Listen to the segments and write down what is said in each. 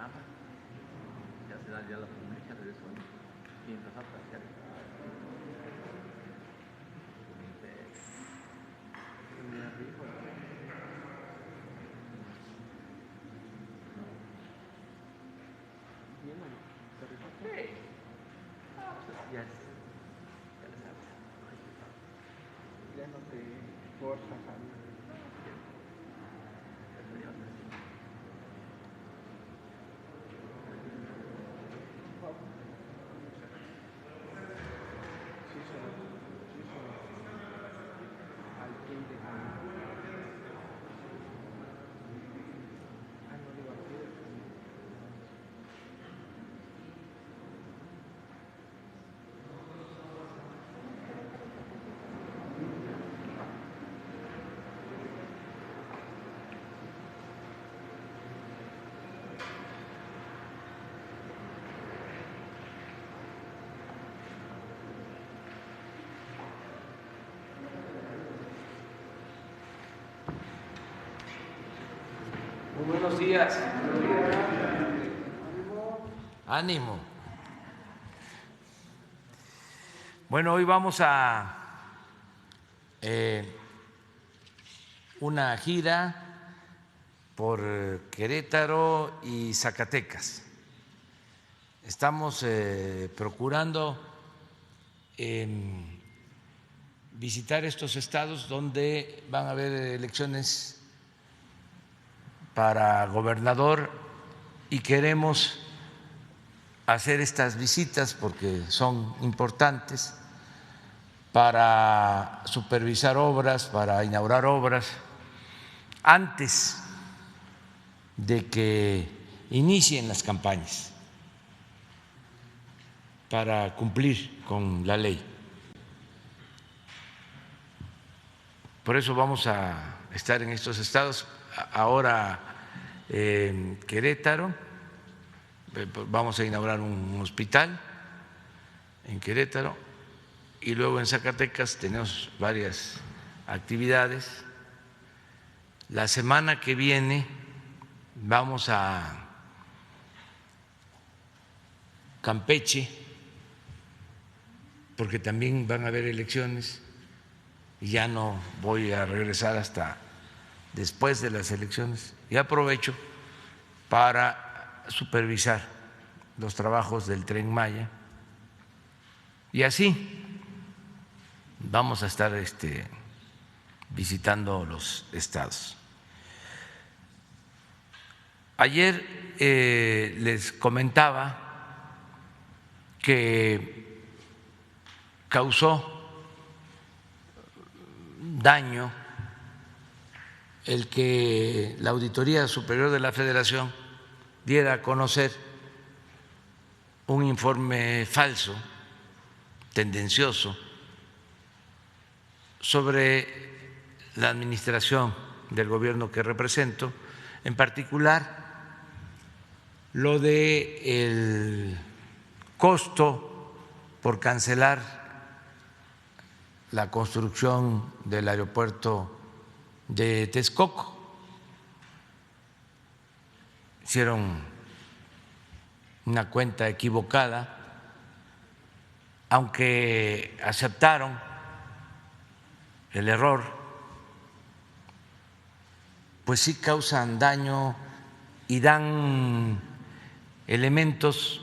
programa, ya se da ya la promesa de eso, y empezó a plantear. Ya le sabes. Ya no te forzas a Muy buenos días. Ánimo. Bueno, hoy vamos a una gira por Querétaro y Zacatecas. Estamos procurando visitar estos estados donde van a haber elecciones para gobernador y queremos hacer estas visitas porque son importantes para supervisar obras, para inaugurar obras antes de que inicien las campañas, para cumplir con la ley. Por eso vamos a estar en estos estados. Ahora en Querétaro vamos a inaugurar un hospital en Querétaro y luego en Zacatecas tenemos varias actividades. La semana que viene vamos a Campeche porque también van a haber elecciones y ya no voy a regresar hasta después de las elecciones, y aprovecho para supervisar los trabajos del Tren Maya y así vamos a estar visitando los estados. Ayer les comentaba que causó daño el que la Auditoría Superior de la Federación diera a conocer un informe falso, tendencioso, sobre la administración del gobierno que represento, en particular lo de el costo por cancelar la construcción del aeropuerto de Texcoco. Hicieron una cuenta equivocada, aunque aceptaron el error, pues sí causan daño y dan elementos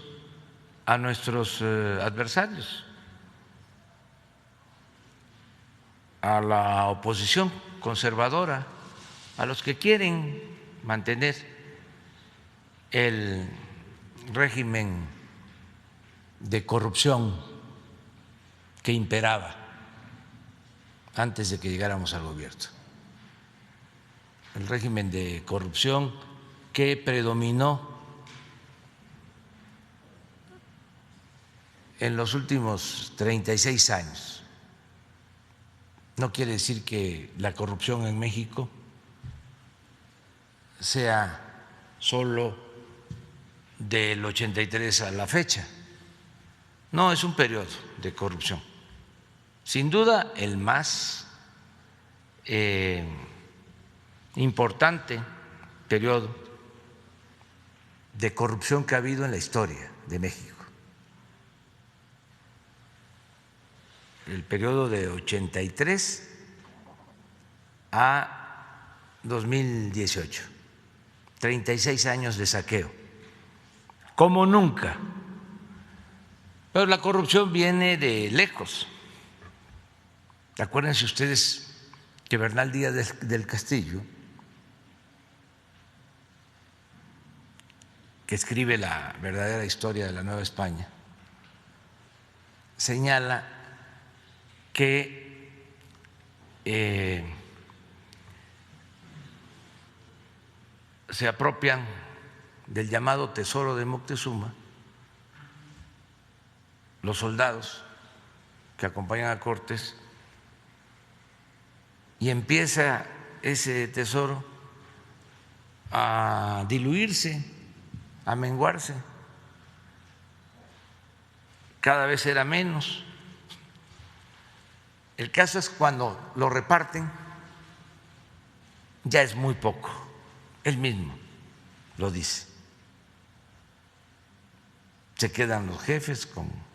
a nuestros adversarios, a la oposición conservadora, a los que quieren mantener el régimen de corrupción que imperaba antes de que llegáramos al gobierno, el régimen de corrupción que predominó en los últimos 36 años. No quiere decir que la corrupción en México sea solo del 83 a la fecha. No, es un periodo de corrupción. Sin duda, el más importante periodo de corrupción que ha habido en la historia de México. El periodo de 83 a 2018, 36 años de saqueo, como nunca. Pero la corrupción viene de lejos. Acuérdense ustedes que Bernal Díaz del Castillo, que escribe la verdadera historia de la Nueva España, señala que se apropian del llamado tesoro de Moctezuma los soldados que acompañan a Cortés, y empieza ese tesoro a diluirse, a menguarse. Cada vez era menos. El caso es cuando lo reparten, ya es muy poco. Él mismo lo dice. Se quedan los jefes con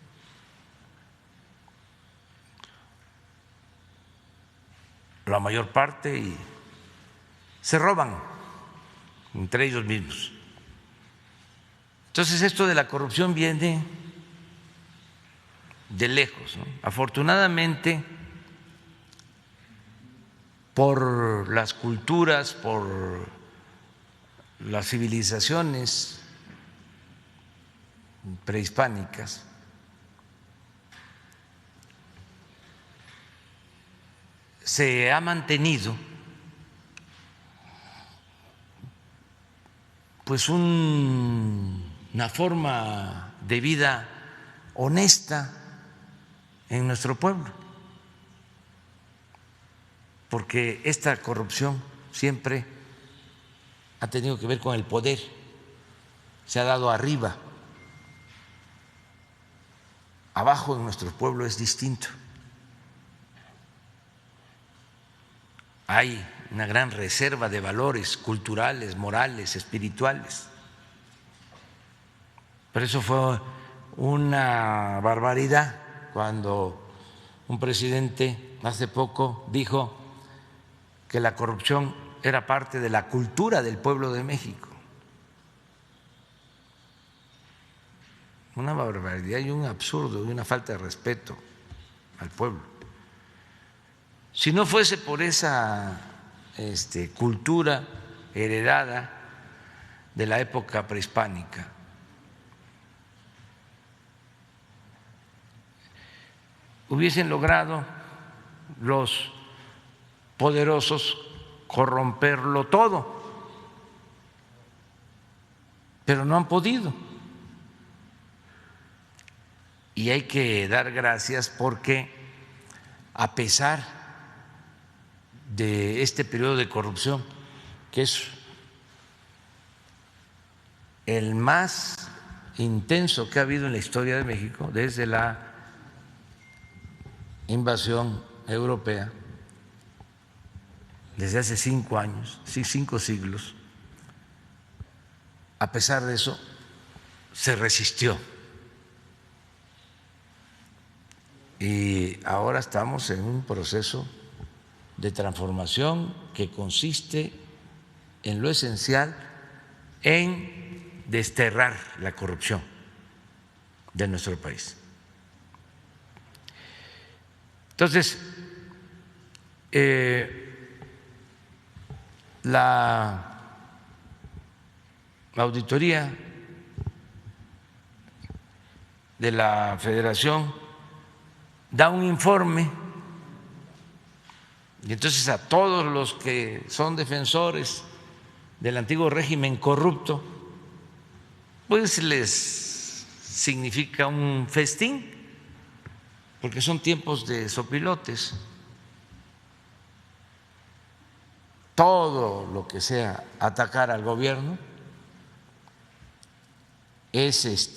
la mayor parte y se roban entre ellos mismos. Entonces esto de la corrupción viene de lejos, ¿no? Afortunadamente, por las culturas, por las civilizaciones prehispánicas, se ha mantenido pues una forma de vida honesta en nuestro pueblo, porque esta corrupción siempre ha tenido que ver con el poder, se ha dado arriba, abajo en nuestro pueblo es distinto. Hay una gran reserva de valores culturales, morales, espirituales. Por eso fue una barbaridad cuando un presidente hace poco dijo que la corrupción era parte de la cultura del pueblo de México. Una barbaridad y un absurdo y una falta de respeto al pueblo. Si no fuese por esa cultura heredada de la época prehispánica, hubiesen logrado los poderosos corromperlo todo, pero no han podido. Y hay que dar gracias porque, a pesar de este periodo de corrupción, que es el más intenso que ha habido en la historia de México desde la invasión europea, desde hace 5 años, 5 siglos, a pesar de eso, se resistió. Y ahora estamos en un proceso de transformación que consiste en lo esencial en desterrar la corrupción de nuestro país. Entonces, la auditoría de la Federación da un informe, y entonces a todos los que son defensores del antiguo régimen corrupto, pues les significa un festín, porque son tiempos de sopilotes. Todo lo que sea atacar al gobierno es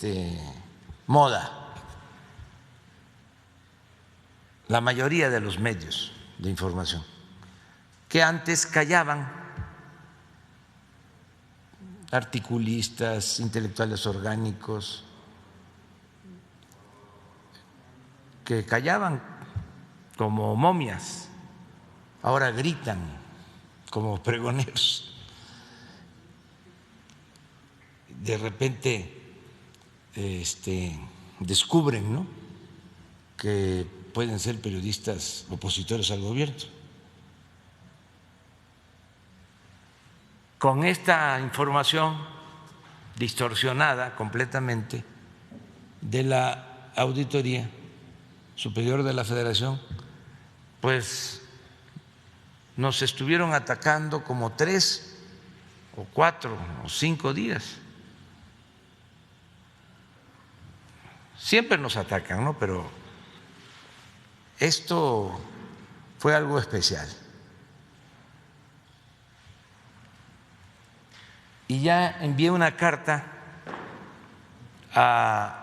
moda. La mayoría de los medios de información, que antes callaban articulistas, intelectuales orgánicos, que callaban como momias, ahora gritan como pregoneros. De repente descubren, ¿no?, que pueden ser periodistas opositores al gobierno. Con esta información distorsionada completamente de la Auditoría Superior de la Federación, pues nos estuvieron atacando como 3 o 4 o 5 días. Siempre nos atacan, ¿no? Pero esto fue algo especial. Y ya envié una carta a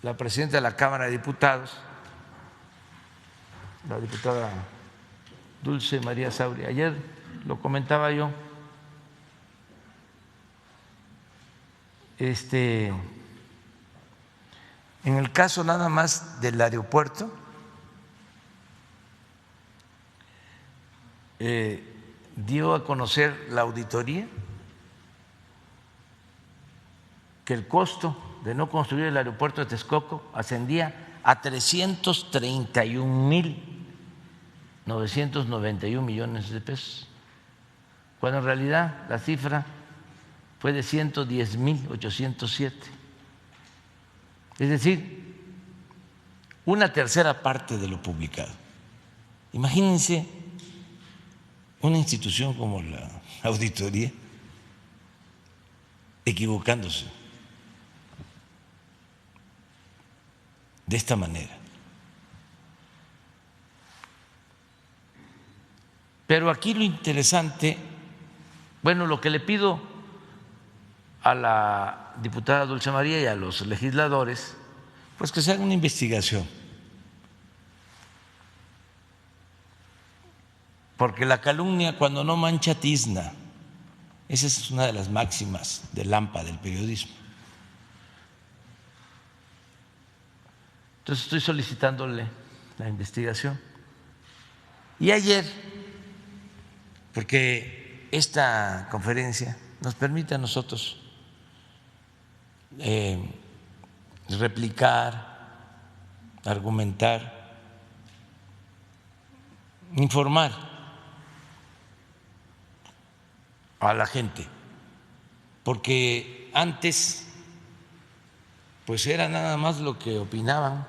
la presidenta de la Cámara de Diputados, la diputada Dulce María Sauri. Ayer lo comentaba yo, en el caso nada más del aeropuerto, dio a conocer la auditoría que el costo de no construir el aeropuerto de Texcoco ascendía a 331.991 millones de pesos, cuando en realidad la cifra fue de 110.807. Es decir, una tercera parte de lo publicado. Imagínense una institución como la auditoría equivocándose de esta manera. Pero aquí lo interesante, bueno, lo que le pido a la diputada Dulce María y a los legisladores, pues que se haga una investigación, porque la calumnia cuando no mancha tizna, esa es una de las máximas del AMPA, del periodismo. Entonces estoy solicitándole la investigación. Y ayer, porque esta conferencia nos permite a nosotros replicar, argumentar, informar a la gente, porque antes pues era nada más lo que opinaban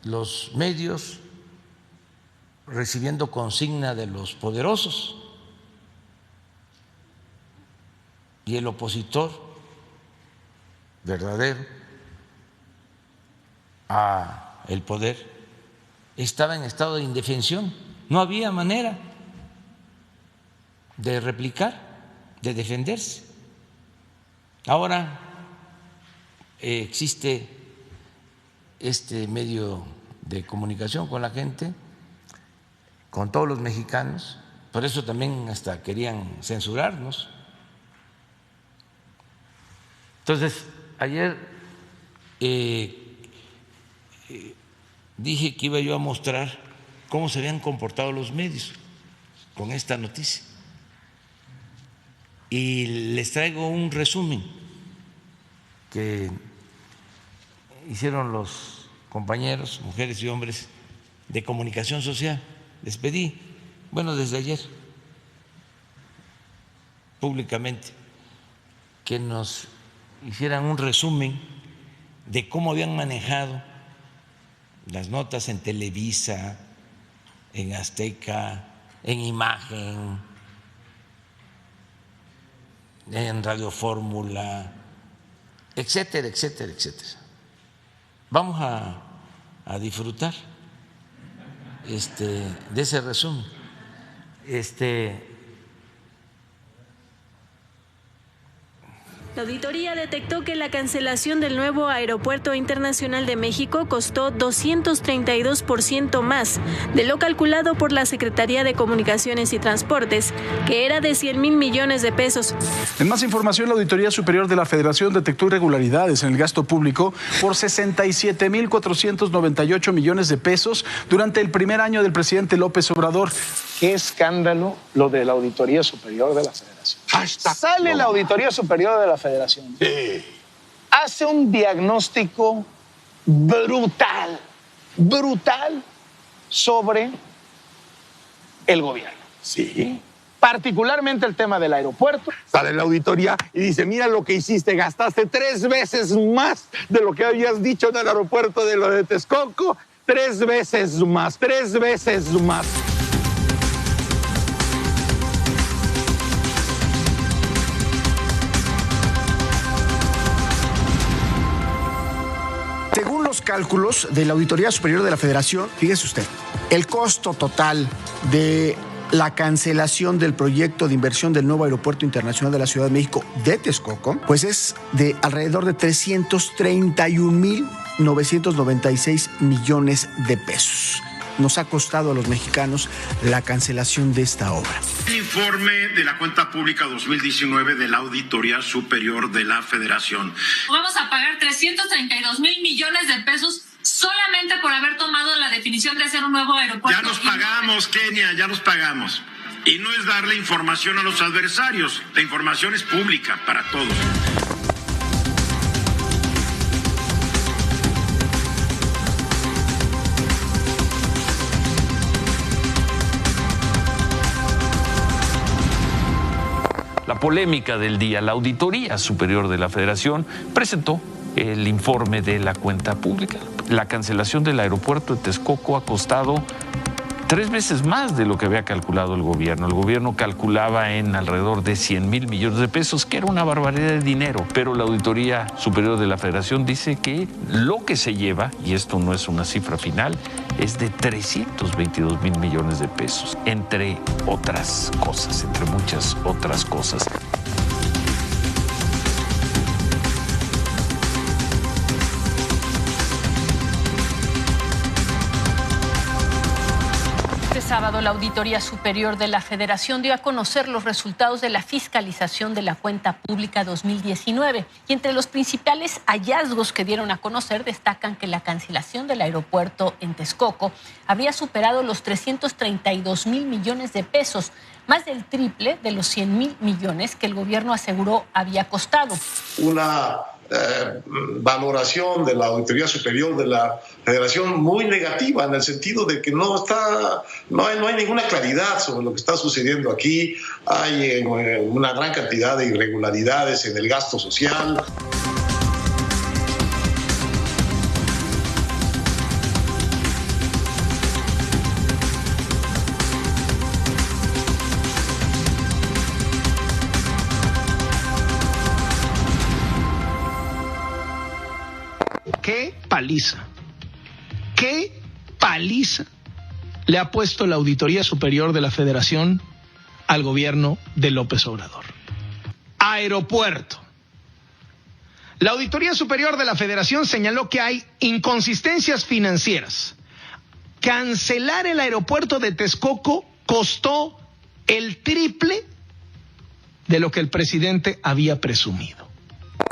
los medios, recibiendo consigna de los poderosos, y el opositor verdadero a el poder estaba en estado de indefensión, no había manera de replicar, de defenderse. Ahora existe este medio de comunicación con la gente, con todos los mexicanos, por eso también hasta querían censurarnos. Entonces, ayer dije que iba yo a mostrar cómo se habían comportado los medios con esta noticia. Y les traigo un resumen que hicieron los compañeros, mujeres y hombres de comunicación social. Les pedí, bueno, desde ayer, públicamente, que nos hicieran un resumen de cómo habían manejado las notas en Televisa, en Azteca, en Imagen, en Radio Fórmula, etcétera, etcétera, etcétera. Vamos a disfrutar de ese resumen. La auditoría detectó que la cancelación del nuevo Aeropuerto Internacional de México costó 232% más de lo calculado por la Secretaría de Comunicaciones y Transportes, que era de 100,000 millones de pesos. En más información, la Auditoría Superior de la Federación detectó irregularidades en el gasto público por 67,498 millones de pesos durante el primer año del presidente López Obrador. Qué escándalo lo de la Auditoría Superior de la Federación. Sale la Auditoría Superior de la Federación. Hace un diagnóstico brutal sobre el gobierno. Sí. Particularmente el tema del aeropuerto. Sale la auditoría y dice, mira lo que hiciste, gastaste 3 veces más de lo que habías dicho en el aeropuerto de lo de Texcoco. 3 veces más. Según los cálculos de la Auditoría Superior de la Federación, fíjese usted, el costo total de la cancelación del proyecto de inversión del nuevo Aeropuerto Internacional de la Ciudad de México de Texcoco, pues es de alrededor de 331,996 millones de pesos. Nos ha costado a los mexicanos la cancelación de esta obra. El informe de la cuenta pública 2019 de la Auditoría Superior de la Federación. Vamos a pagar 332,000 millones de pesos solamente por haber tomado la definición de hacer un nuevo aeropuerto. Ya nos pagamos, Kenia, ya nos pagamos. Y no es darle información a los adversarios. La información es pública para todos. La polémica del día, la Auditoría Superior de la Federación presentó el informe de la cuenta pública. La cancelación del aeropuerto de Texcoco ha costado 3 veces más de lo que había calculado el gobierno. El gobierno calculaba en alrededor de 100,000 millones de pesos, que era una barbaridad de dinero, pero la Auditoría Superior de la Federación dice que lo que se lleva, y esto no es una cifra final, es de 322,000 millones de pesos, entre otras cosas, entre muchas otras cosas. Sábado, la Auditoría Superior de la Federación dio a conocer los resultados de la fiscalización de la cuenta pública 2019 y entre los principales hallazgos que dieron a conocer destacan que la cancelación del aeropuerto en Texcoco habría superado los 332,000 millones de pesos, más del triple de los 100,000 millones que el gobierno aseguró había costado. Una valoración de la Auditoría Superior de la Federación muy negativa, en el sentido de que no hay ninguna claridad sobre lo que está sucediendo aquí. Hay una gran cantidad de irregularidades en el gasto social. ¡Qué paliza le ha puesto la Auditoría Superior de la Federación al gobierno de López Obrador! Aeropuerto. La Auditoría Superior de la Federación señaló que hay inconsistencias financieras. Cancelar el aeropuerto de Texcoco costó el triple de lo que el presidente había presumido.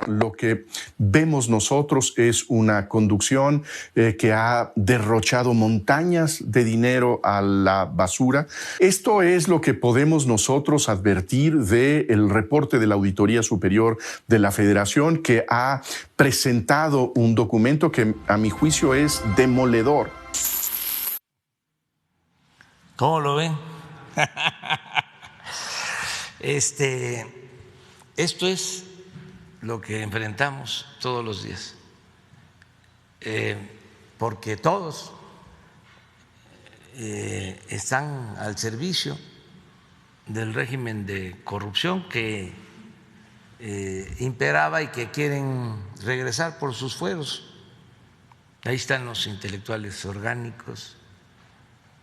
Lo que vemos nosotros es una conducción que ha derrochado montañas de dinero a la basura. Esto es lo que podemos nosotros advertir del reporte de la Auditoría Superior de la Federación, que ha presentado un documento que a mi juicio es demoledor. ¿Cómo lo ven? Esto es lo que enfrentamos todos los días, porque todos están al servicio del régimen de corrupción que imperaba y que quieren regresar por sus fueros. Ahí están los intelectuales orgánicos.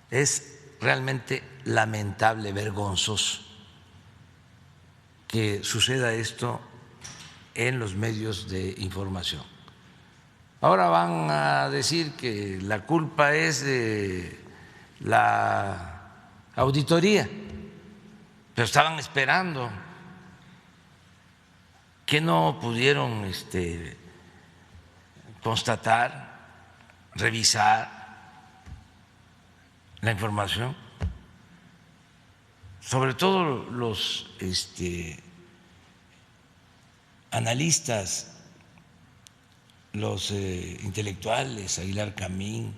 Es realmente lamentable, vergonzoso que suceda esto en los medios de información. Ahora van a decir que la culpa es de la auditoría, pero estaban esperando. ¿Qué no pudieron constatar, revisar la información? Sobre todo los analistas, los intelectuales, Aguilar Camín,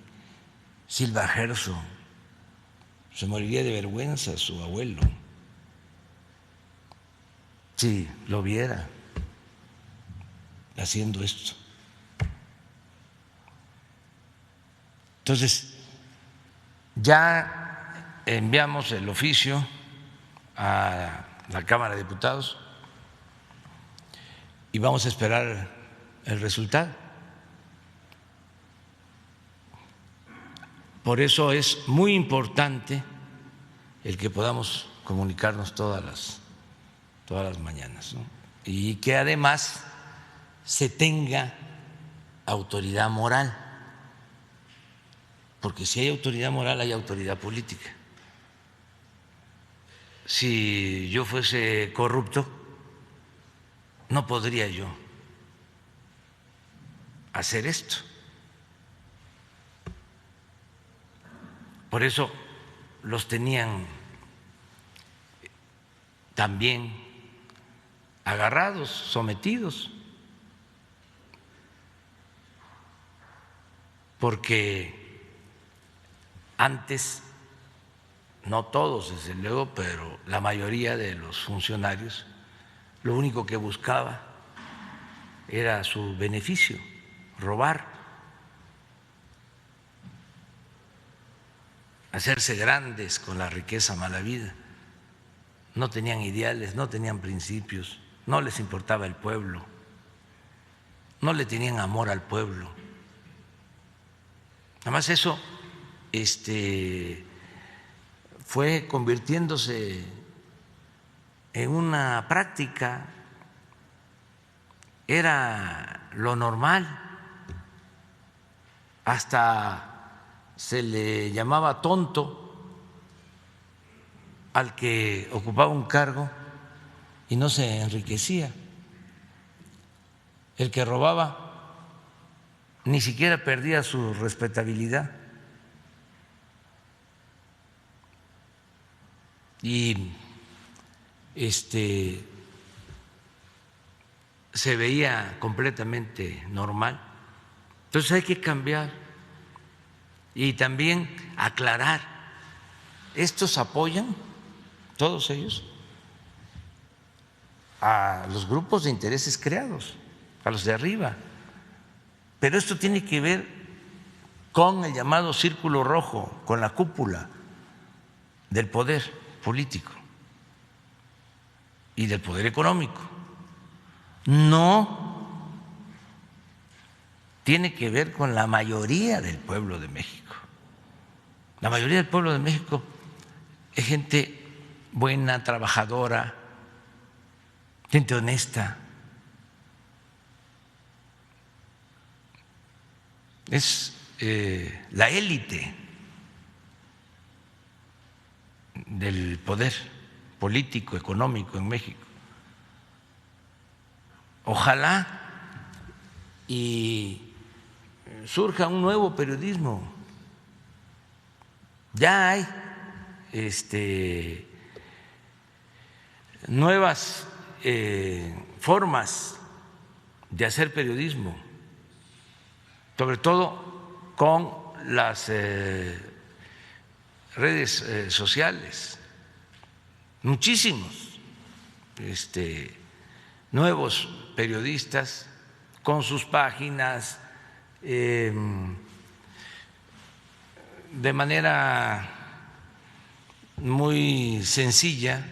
Silva Gerson, se moriría de vergüenza su abuelo si lo viera haciendo esto. Entonces, ya enviamos el oficio a la Cámara de Diputados y vamos a esperar el resultado. Por eso es muy importante el que podamos comunicarnos todas las mañanas, ¿no? Y que además se tenga autoridad moral, porque si hay autoridad moral hay autoridad política. Si yo fuese corrupto, no podría yo hacer esto. Por eso los tenían también agarrados, sometidos, porque antes, no todos desde luego, pero la mayoría de los funcionarios lo único que buscaba era su beneficio, robar, hacerse grandes con la riqueza mala vida. No tenían ideales, no tenían principios, no les importaba el pueblo, no le tenían amor al pueblo. Además eso fue convirtiéndose en una práctica, era lo normal, hasta se le llamaba tonto al que ocupaba un cargo y no se enriquecía. El que robaba ni siquiera perdía su respetabilidad. Y se veía completamente normal. Entonces hay que cambiar y también aclarar. ¿Estos apoyan, todos ellos, a los grupos de intereses creados, a los de arriba? Pero esto tiene que ver con el llamado círculo rojo, con la cúpula del poder político y del poder económico. No tiene que ver con la mayoría del pueblo de México. La mayoría del pueblo de México es gente buena, trabajadora, gente honesta. Es la élite del poder político, económico en México. Ojalá y surja un nuevo periodismo. Ya hay nuevas formas de hacer periodismo, sobre todo con las redes sociales. Muchísimos nuevos periodistas con sus páginas, de manera muy sencilla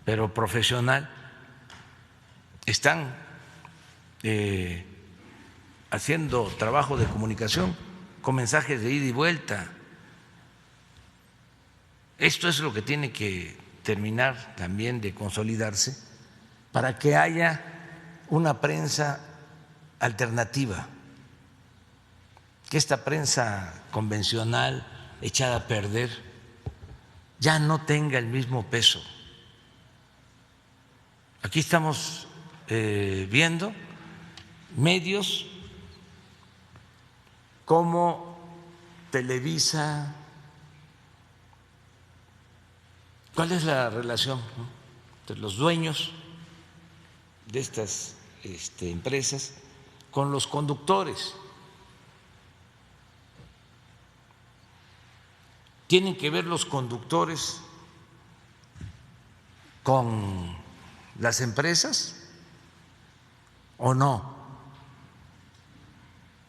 pero profesional, están haciendo trabajo de comunicación con mensajes de ida y vuelta. Esto es lo que tiene que terminar también de consolidarse para que haya una prensa alternativa, que esta prensa convencional echada a perder ya no tenga el mismo peso. Aquí estamos viendo medios como Televisa. ¿Cuál es la relación, no?, entre los dueños de estas empresas con los conductores? ¿Tienen que ver los conductores con las empresas o no?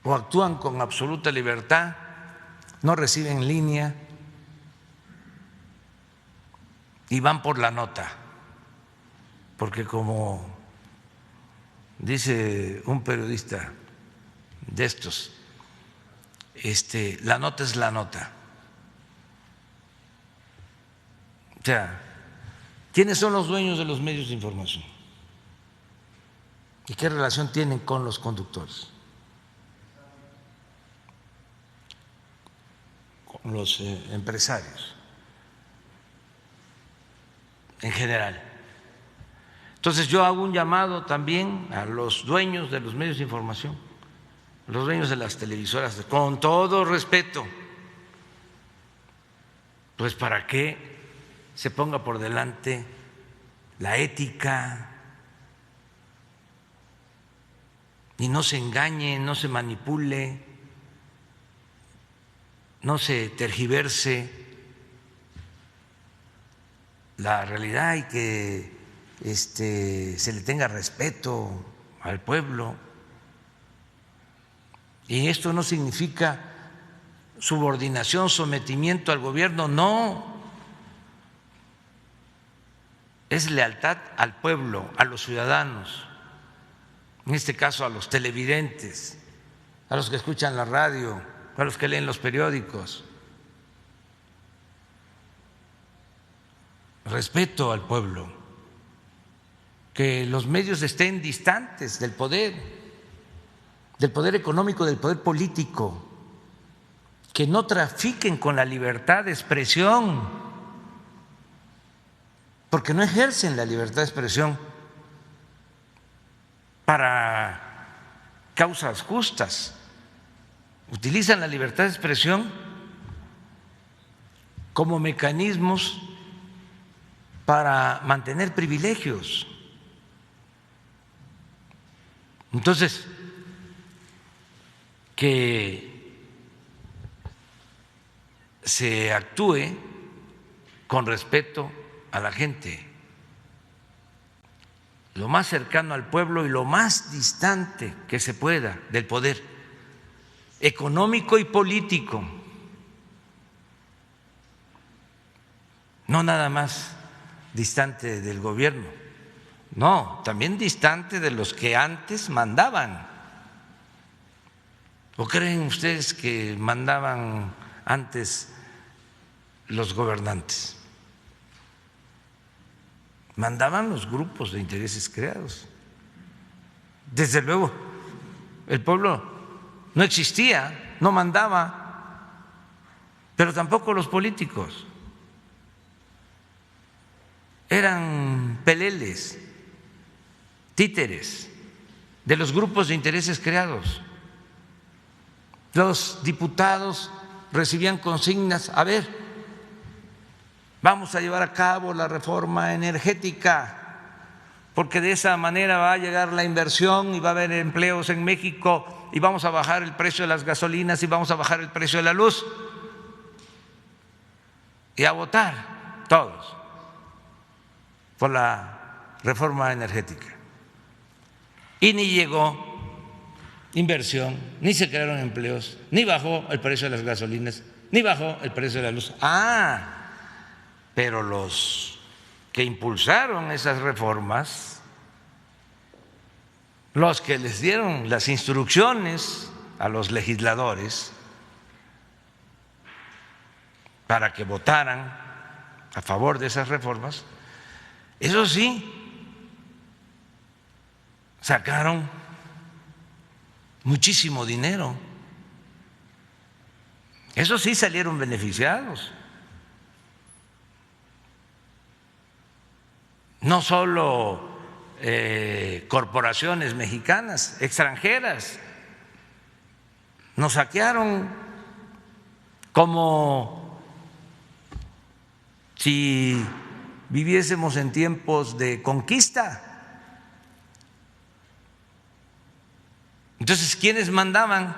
¿O actúan con absoluta libertad, no reciben línea y van por la nota? Porque como dice un periodista de estos, la nota es la nota. O sea, ¿quiénes son los dueños de los medios de información? ¿Y qué relación tienen con los conductores? Con los empresarios en general. Entonces yo hago un llamado también a los dueños de los medios de información, a los dueños de las televisoras, con todo respeto, pues para que se ponga por delante la ética y no se engañe, no se manipule, no se tergiverse la realidad y que se le tenga respeto al pueblo. Y esto no significa subordinación, sometimiento al gobierno, no. Es lealtad al pueblo, a los ciudadanos, en este caso a los televidentes, a los que escuchan la radio, a los que leen los periódicos. Respeto al pueblo, que los medios estén distantes del poder económico, del poder político, que no trafiquen con la libertad de expresión, porque no ejercen la libertad de expresión para causas justas, utilizan la libertad de expresión como mecanismos para mantener privilegios. Entonces, que se actúe con respeto a la gente, lo más cercano al pueblo y lo más distante que se pueda del poder económico y político, no nada más distante del gobierno, no, también distante de los que antes mandaban. ¿O creen ustedes que mandaban antes los gobernantes? Mandaban los grupos de intereses creados. Desde luego, el pueblo no existía, no mandaba, pero tampoco los políticos. Eran peleles, títeres de los grupos de intereses creados. Los diputados recibían consignas: a ver, vamos a llevar a cabo la reforma energética, porque de esa manera va a llegar la inversión y va a haber empleos en México y vamos a bajar el precio de las gasolinas y vamos a bajar el precio de la luz. Y a votar todos por la reforma energética. Y ni llegó inversión, ni se crearon empleos, ni bajó el precio de las gasolinas, ni bajó el precio de la luz. Pero los que impulsaron esas reformas, los que les dieron las instrucciones a los legisladores para que votaran a favor de esas reformas, eso sí, sacaron muchísimo dinero. Eso sí salieron beneficiados. No solo corporaciones mexicanas, extranjeras. Nos saquearon como si viviésemos en tiempos de conquista. Entonces, ¿quiénes mandaban?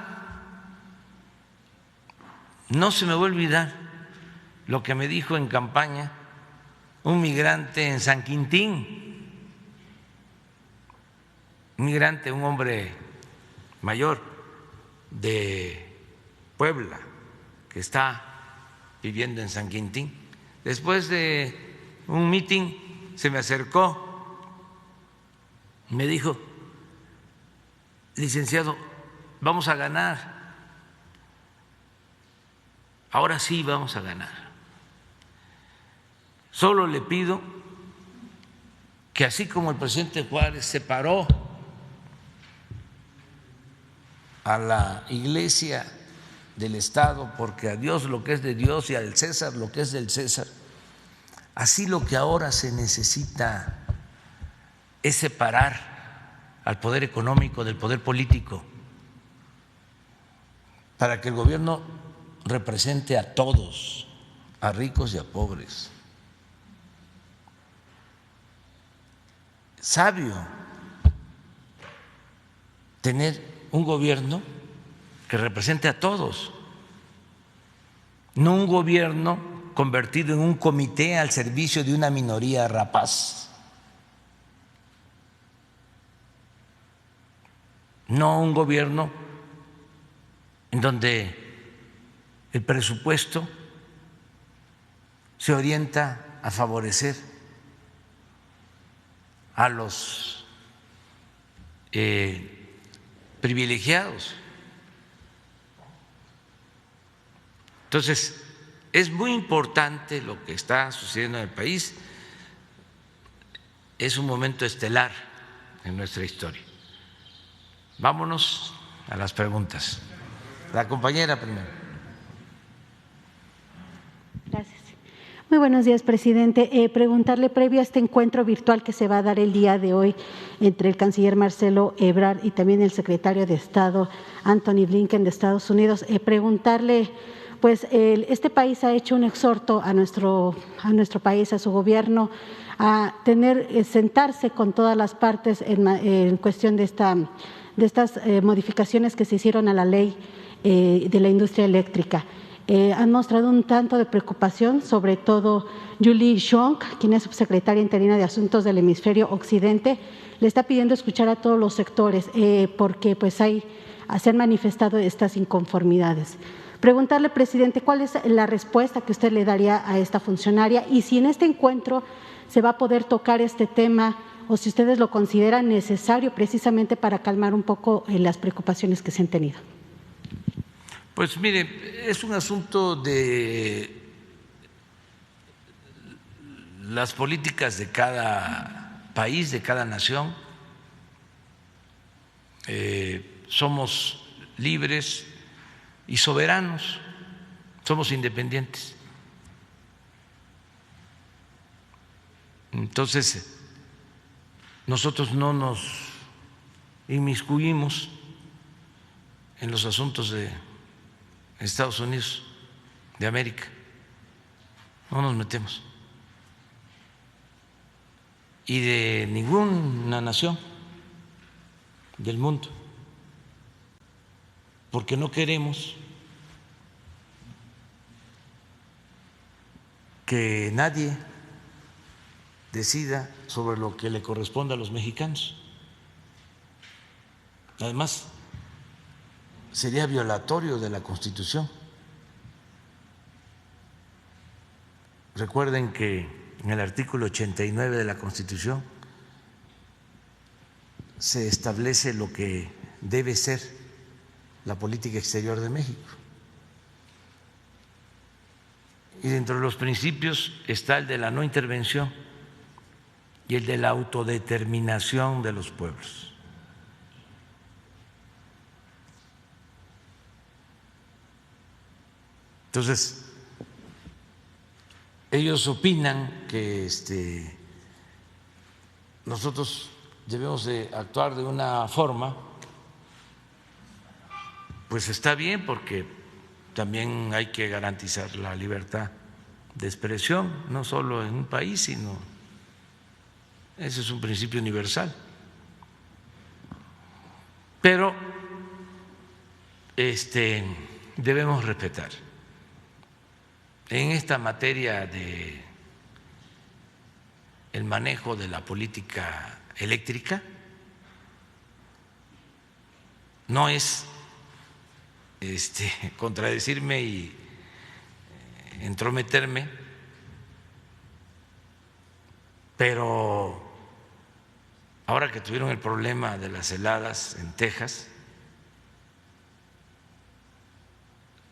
No se me va a olvidar lo que me dijo en campaña un migrante en San Quintín, un migrante, un hombre mayor de Puebla que está viviendo en San Quintín. Después de un mitin se me acercó y me dijo: licenciado, vamos a ganar, ahora sí vamos a ganar. Solo le pido que así como el presidente Juárez separó a la Iglesia del Estado, porque a Dios lo que es de Dios y al César lo que es del César, así lo que ahora se necesita es separar al poder económico del poder político, para que el gobierno represente a todos, a ricos y a pobres. Sabio tener un gobierno que represente a todos, no un gobierno convertido en un comité al servicio de una minoría rapaz, no un gobierno en donde el presupuesto se orienta a favorecer a los privilegiados. Entonces, es muy importante lo que está sucediendo en el país. Es un momento estelar en nuestra historia. Vámonos a las preguntas. La compañera primero. Gracias. Muy buenos días, presidente. Preguntarle, previo a este encuentro virtual que se va a dar el día de hoy entre el canciller Marcelo Ebrard y también el secretario de Estado Antony Blinken de Estados Unidos, preguntarle, pues este país ha hecho un exhorto a nuestro país, a su gobierno, a sentarse con todas las partes en cuestión de estas modificaciones que se hicieron a la ley de la industria eléctrica. Han mostrado un tanto de preocupación, sobre todo Julie Xiong, quien es subsecretaria interina de Asuntos del Hemisferio Occidente, le está pidiendo escuchar a todos los sectores porque pues se han manifestado estas inconformidades. Preguntarle, presidente, ¿cuál es la respuesta que usted le daría a esta funcionaria y si en este encuentro se va a poder tocar este tema o si ustedes lo consideran necesario precisamente para calmar un poco las preocupaciones que se han tenido? Pues mire, es un asunto de las políticas de cada país, de cada nación. Somos libres y soberanos, somos independientes. Entonces, nosotros no nos inmiscuimos en los asuntos de Estados Unidos de América, no nos metemos, y de ninguna nación del mundo, porque no queremos que nadie decida sobre lo que le corresponde a los mexicanos. Además, sería violatorio de la Constitución. Recuerden que en el artículo 89 de la Constitución se establece lo que debe ser la política exterior de México. Y dentro de los principios está el de la no intervención y el de la autodeterminación de los pueblos. Entonces, ellos opinan que nosotros debemos de actuar de una forma, pues está bien, porque también hay que garantizar la libertad de expresión, no solo en un país, sino ese es un principio universal. Pero debemos respetar. En esta materia de el manejo de la política eléctrica, no es contradecirme y entrometerme, pero ahora que tuvieron el problema de las heladas en Texas,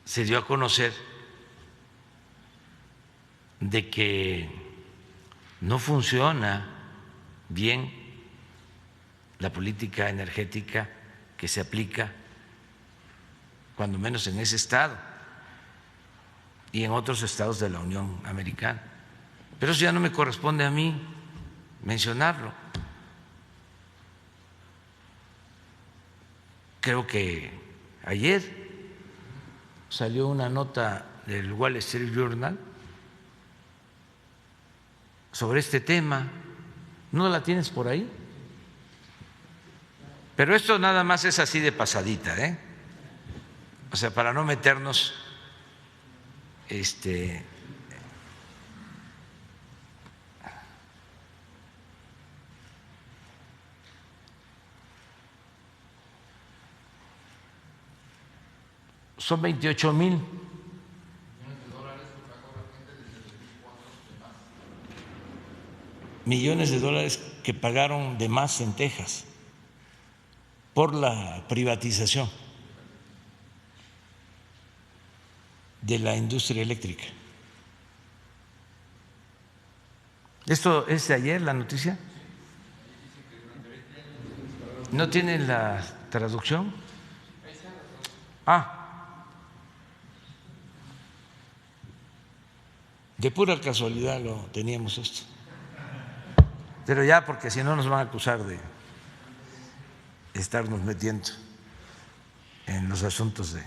se dio a conocer de que no funciona bien la política energética que se aplica, cuando menos en ese estado y en otros estados de la Unión Americana. Pero eso ya no me corresponde a mí mencionarlo. Creo que ayer salió una nota del Wall Street Journal sobre este tema. ¿No la tienes por ahí? Pero esto nada más es así de pasadita, o sea, para no meternos son 28,000 millones de dólares que pagaron de más en Texas por la privatización de la industria eléctrica. ¿Esto es de ayer la noticia? ¿No tienen la traducción? De pura casualidad lo teníamos esto. Pero ya, porque si no nos van a acusar de estarnos metiendo en los asuntos de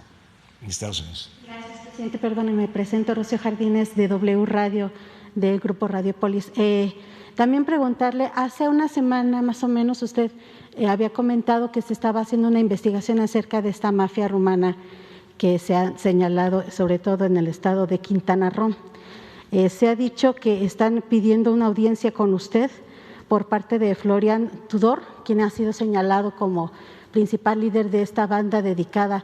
Estados Unidos. Gracias, presidente. Perdóneme, me presento Rocío Jardines de W Radio, del Grupo Radiopolis. También preguntarle, hace una semana más o menos usted había comentado que se estaba haciendo una investigación acerca de esta mafia rumana que se ha señalado sobre todo en el estado de Quintana Roo. Se ha dicho que están pidiendo una audiencia con usted por parte de Florian Tudor, quien ha sido señalado como principal líder de esta banda dedicada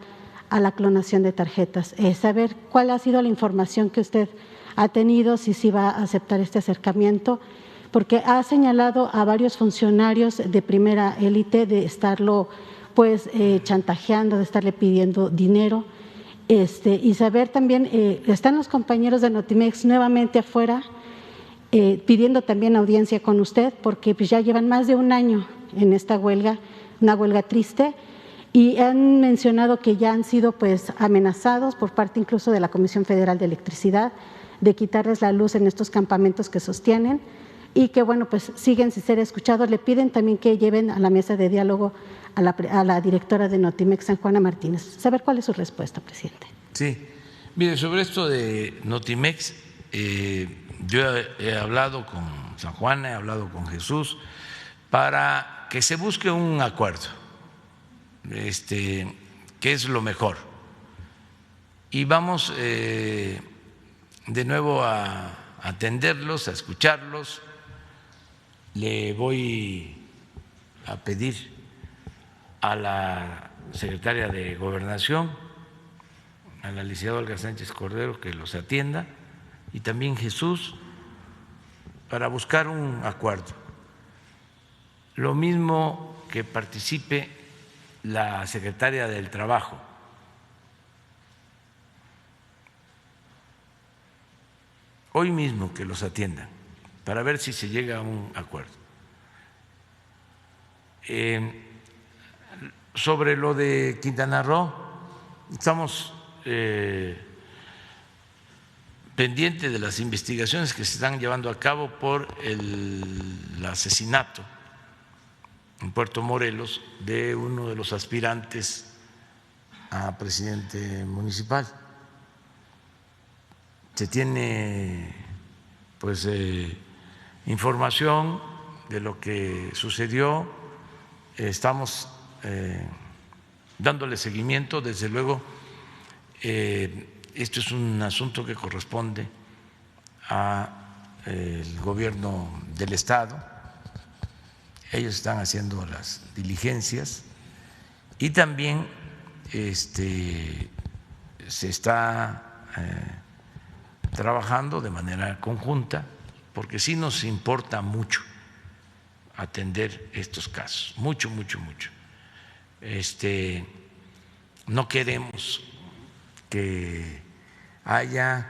a la clonación de tarjetas. Saber cuál ha sido la información que usted ha tenido, si va a aceptar este acercamiento, porque ha señalado a varios funcionarios de primera élite de estarlo chantajeando, de estarle pidiendo dinero, y saber también, están los compañeros de Notimex nuevamente afuera pidiendo también audiencia con usted, porque pues ya llevan más de un año en esta huelga, una huelga triste, y han mencionado que ya han sido amenazados por parte incluso de la Comisión Federal de Electricidad de quitarles la luz en estos campamentos que sostienen, y que siguen sin ser escuchados. Le piden también que lleven a la mesa de diálogo a la directora de Notimex, San Juana Martínez. Saber cuál es su respuesta, presidente. Sí, mire, sobre esto de Notimex, yo he hablado con San Juana, he hablado con Jesús para que se busque un acuerdo, que es lo mejor. Y vamos de nuevo a atenderlos, a escucharlos. Le voy a pedir a la secretaria de Gobernación, a la licenciada Olga Sánchez Cordero, que los atienda, y también Jesús, para buscar un acuerdo. Lo mismo que participe la secretaria del Trabajo. Hoy mismo que los atiendan, para ver si se llega a un acuerdo. Sobre lo de Quintana Roo, estamos pendiente de las investigaciones que se están llevando a cabo por el asesinato en Puerto Morelos de uno de los aspirantes a presidente municipal. Se tiene pues información de lo que sucedió, estamos dándole seguimiento, desde luego esto es un asunto que corresponde al gobierno del Estado, ellos están haciendo las diligencias y también se está trabajando de manera conjunta, porque sí nos importa mucho atender estos casos, mucho. No queremos que haya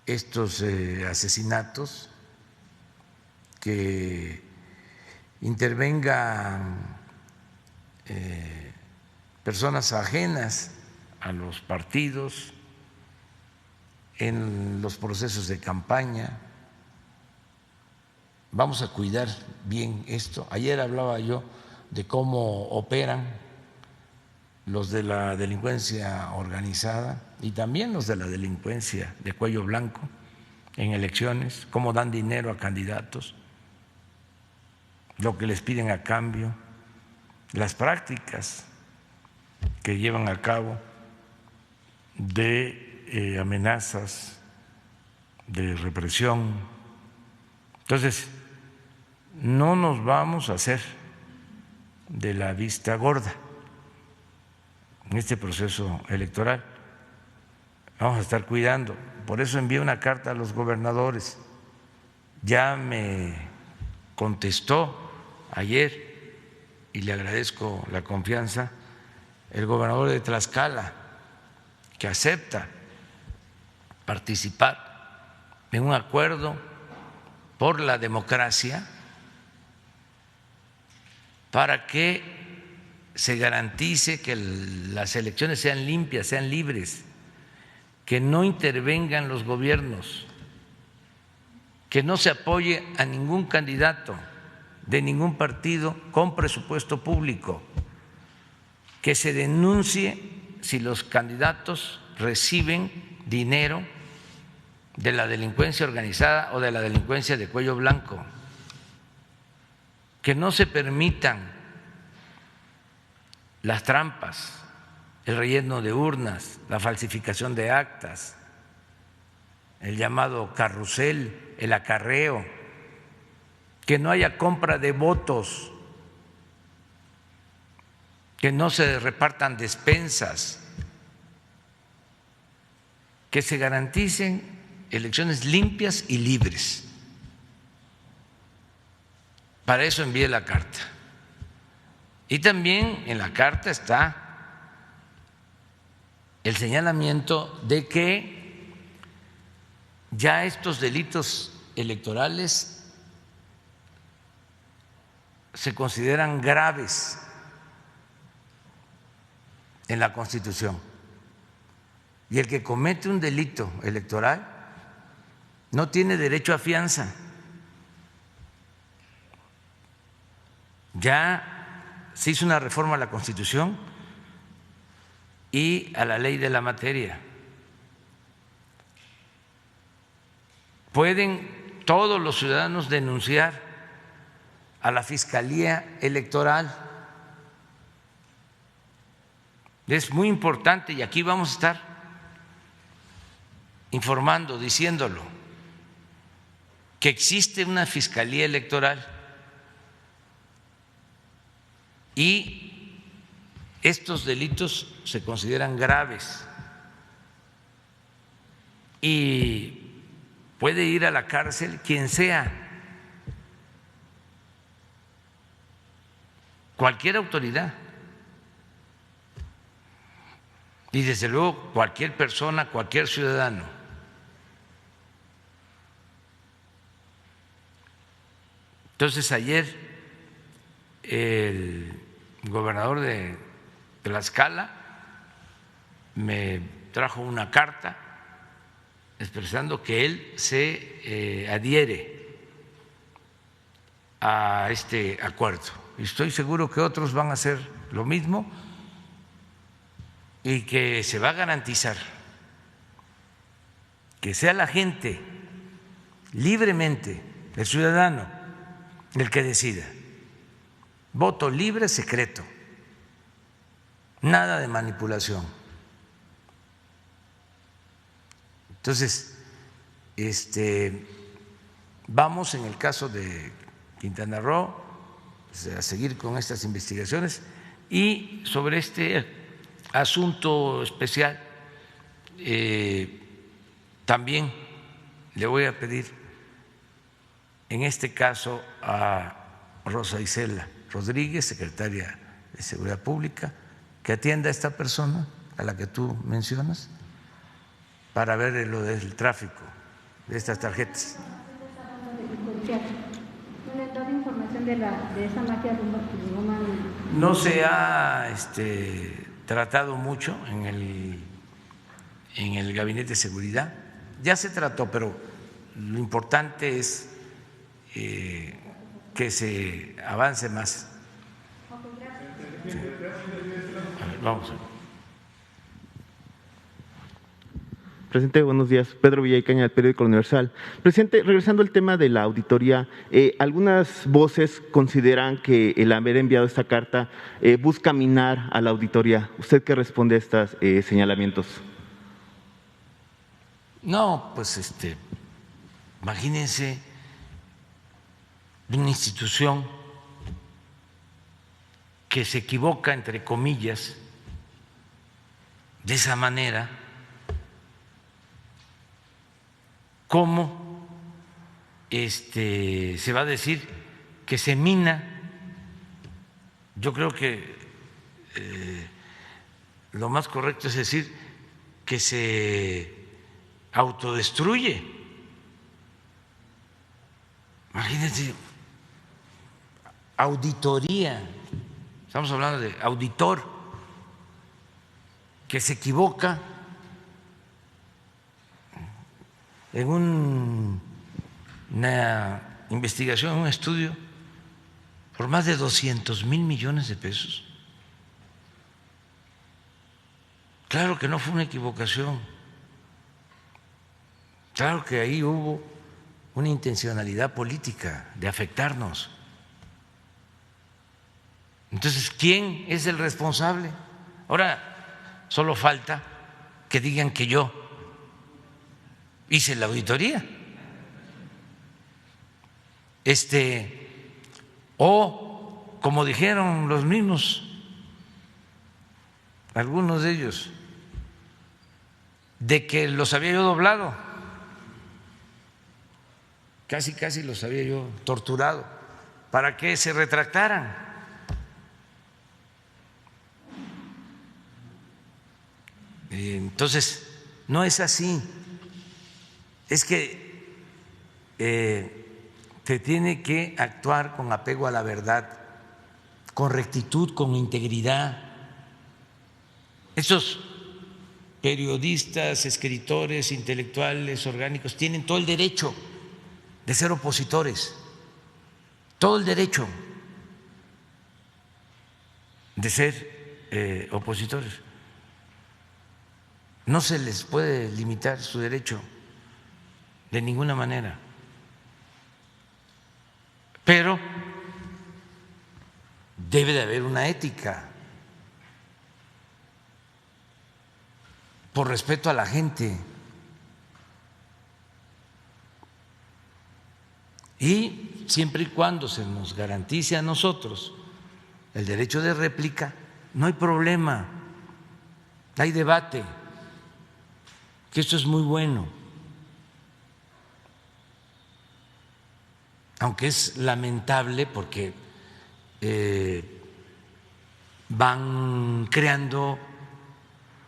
estos asesinatos, que intervengan personas ajenas a los partidos en los procesos de campaña. Vamos a cuidar bien esto. Ayer hablaba yo de cómo operan los de la delincuencia organizada y también los de la delincuencia de cuello blanco en elecciones, cómo dan dinero a candidatos, lo que les piden a cambio, las prácticas que llevan a cabo de amenazas, de represión. Entonces, no nos vamos a hacer de la vista gorda en este proceso electoral. Vamos a estar cuidando. Por eso envié una carta a los gobernadores. Ya me contestó ayer, y le agradezco la confianza, el gobernador de Tlaxcala, que acepta participar en un acuerdo por la democracia para que se garantice que las elecciones sean limpias, sean libres, que no intervengan los gobiernos, que no se apoye a ningún candidato de ningún partido con presupuesto público, que se denuncie si los candidatos reciben dinero de la delincuencia organizada o de la delincuencia de cuello blanco, que no se permitan las trampas, el relleno de urnas, la falsificación de actas, el llamado carrusel, el acarreo, que no haya compra de votos, que no se repartan despensas, que se garanticen elecciones limpias y libres. Para eso envié la carta. Y también en la carta está el señalamiento de que ya estos delitos electorales se consideran graves en la Constitución, y el que comete un delito electoral no tiene derecho a fianza. Ya se hizo una reforma a la Constitución y a la ley de la materia. Pueden todos los ciudadanos denunciar a la Fiscalía Electoral. Es muy importante, y aquí vamos a estar informando, diciéndolo, que existe una Fiscalía Electoral y estos delitos se consideran graves y puede ir a la cárcel quien sea, cualquier autoridad, y desde luego cualquier persona, cualquier ciudadano. Entonces ayer el gobernador de Tlaxcala me trajo una carta expresando que él se adhiere a este acuerdo. Y estoy seguro que otros van a hacer lo mismo y que se va a garantizar que sea la gente libremente, el ciudadano, el que decida. Voto libre, secreto, nada de manipulación. Entonces, vamos en el caso de Quintana Roo a seguir con estas investigaciones y sobre este asunto especial también le voy a pedir en este caso a Rosa Isela Rodríguez, secretaria de Seguridad Pública, que atienda a esta persona a la que tú mencionas para ver lo del tráfico de estas tarjetas. No se ha tratado mucho en el Gabinete de Seguridad. Ya se trató, pero lo importante es que se avance más. Sí. A ver, vamos. Presidente, buenos días. Pedro Villaicaña, del periódico Universal. Presidente, regresando al tema de la auditoría, algunas voces consideran que el haber enviado esta carta busca minar a la auditoría. ¿Usted qué responde a estos señalamientos? No, pues imagínense una institución que se equivoca, entre comillas, de esa manera. ¿Cómo se va a decir que se mina? Yo creo que lo más correcto es decir que se autodestruye. Imagínense, auditoría, estamos hablando de auditor que se equivoca en una investigación, un estudio por más de 200,000 millones de pesos. Claro que no fue una equivocación, claro que ahí hubo una intencionalidad política de afectarnos. Entonces, ¿quién es el responsable? Ahora solo falta que digan que yo hice la auditoría. O como dijeron los mismos, algunos de ellos, de que los había yo doblado, casi los había yo torturado para que se retractaran. Entonces, no es así. Es que se tiene que actuar con apego a la verdad, con rectitud, con integridad. Estos periodistas, escritores, intelectuales, orgánicos, tienen todo el derecho de ser opositores, todo el derecho de ser opositores. No se les puede limitar su derecho de ninguna manera, pero debe de haber una ética por respeto a la gente y siempre y cuando se nos garantice a nosotros el derecho de réplica, no hay problema, hay debate, que esto es muy bueno. Aunque es lamentable porque van creando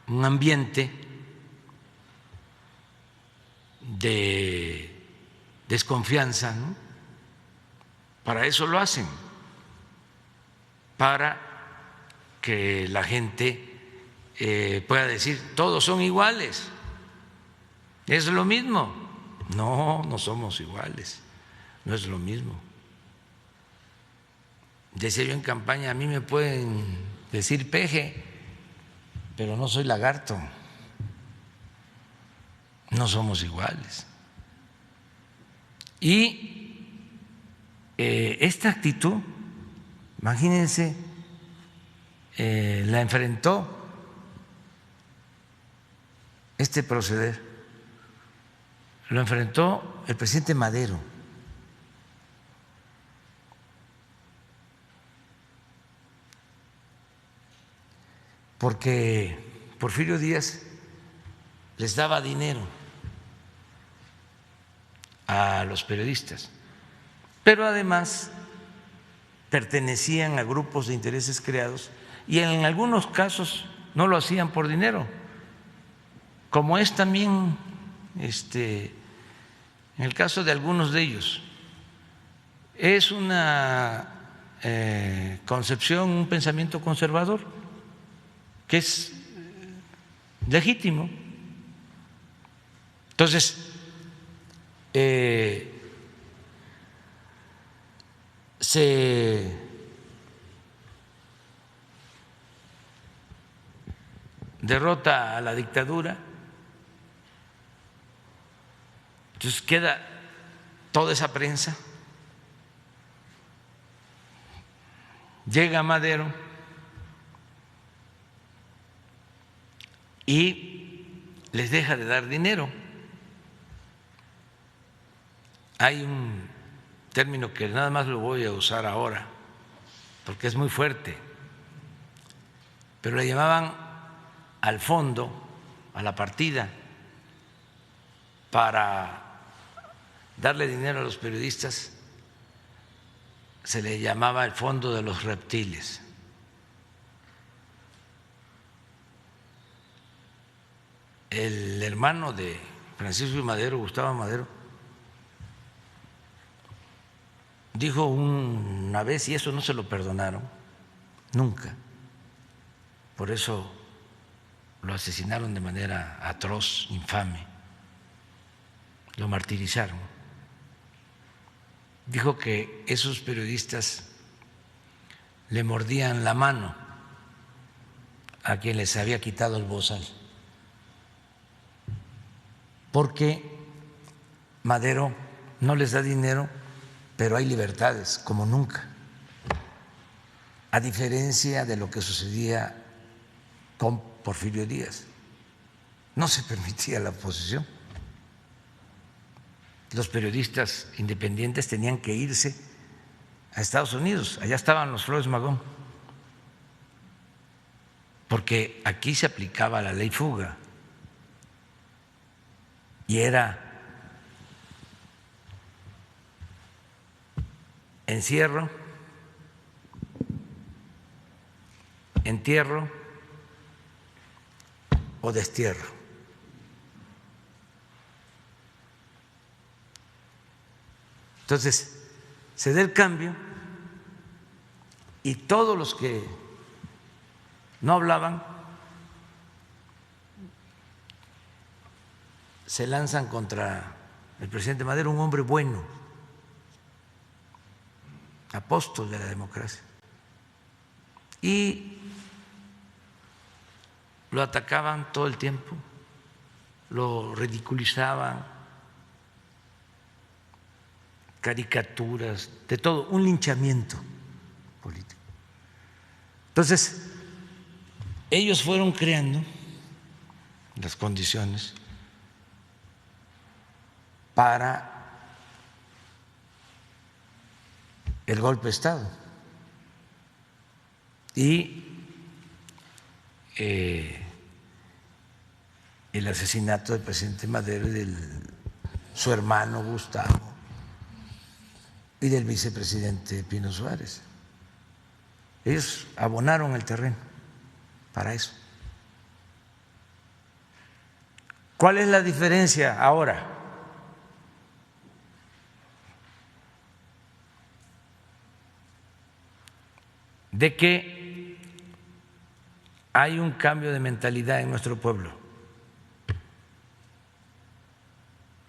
un ambiente de desconfianza, ¿no? Para eso lo hacen, para que la gente pueda decir todos son iguales, ¿Es lo mismo? No, no somos iguales, no es lo mismo. Decía yo en campaña, a mí me pueden decir peje, pero no soy lagarto, no somos iguales. Y esta actitud, imagínense, la enfrentó este proceder, lo enfrentó el presidente Madero. Porque Porfirio Díaz les daba dinero a los periodistas, pero además pertenecían a grupos de intereses creados y en algunos casos no lo hacían por dinero, como es también en el caso de algunos de ellos. Es una concepción, un pensamiento conservador que es legítimo. Entonces, se derrota a la dictadura, entonces queda toda esa prensa, llega Madero y les deja de dar dinero. Hay un término que nada más lo voy a usar ahora porque es muy fuerte, pero le llamaban al fondo, a la partida, para darle dinero a los periodistas, se le llamaba el fondo de los reptiles. El hermano de Francisco Madero, Gustavo Madero, dijo una vez, y eso no se lo perdonaron nunca, por eso lo asesinaron de manera atroz, infame, lo martirizaron. Dijo que esos periodistas le mordían la mano a quien les había quitado el bozal, porque Madero no les da dinero, pero hay libertades como nunca, a diferencia de lo que sucedía con Porfirio Díaz. No se permitía la oposición. Los periodistas independientes tenían que irse a Estados Unidos, allá estaban los Flores Magón, porque aquí se aplicaba la ley fuga y era encierro, entierro o destierro. Entonces, se da el cambio y todos los que no hablaban se lanzan contra el presidente Madero, un hombre bueno, apóstol de la democracia, y lo atacaban todo el tiempo, lo ridiculizaban, caricaturas, de todo, un linchamiento político. Entonces, ellos fueron creando las condiciones para el golpe de Estado y el asesinato del presidente Madero y de su hermano Gustavo y del vicepresidente Pino Suárez. Ellos abonaron el terreno para eso. ¿Cuál es la diferencia ahora? De que hay un cambio de mentalidad en nuestro pueblo.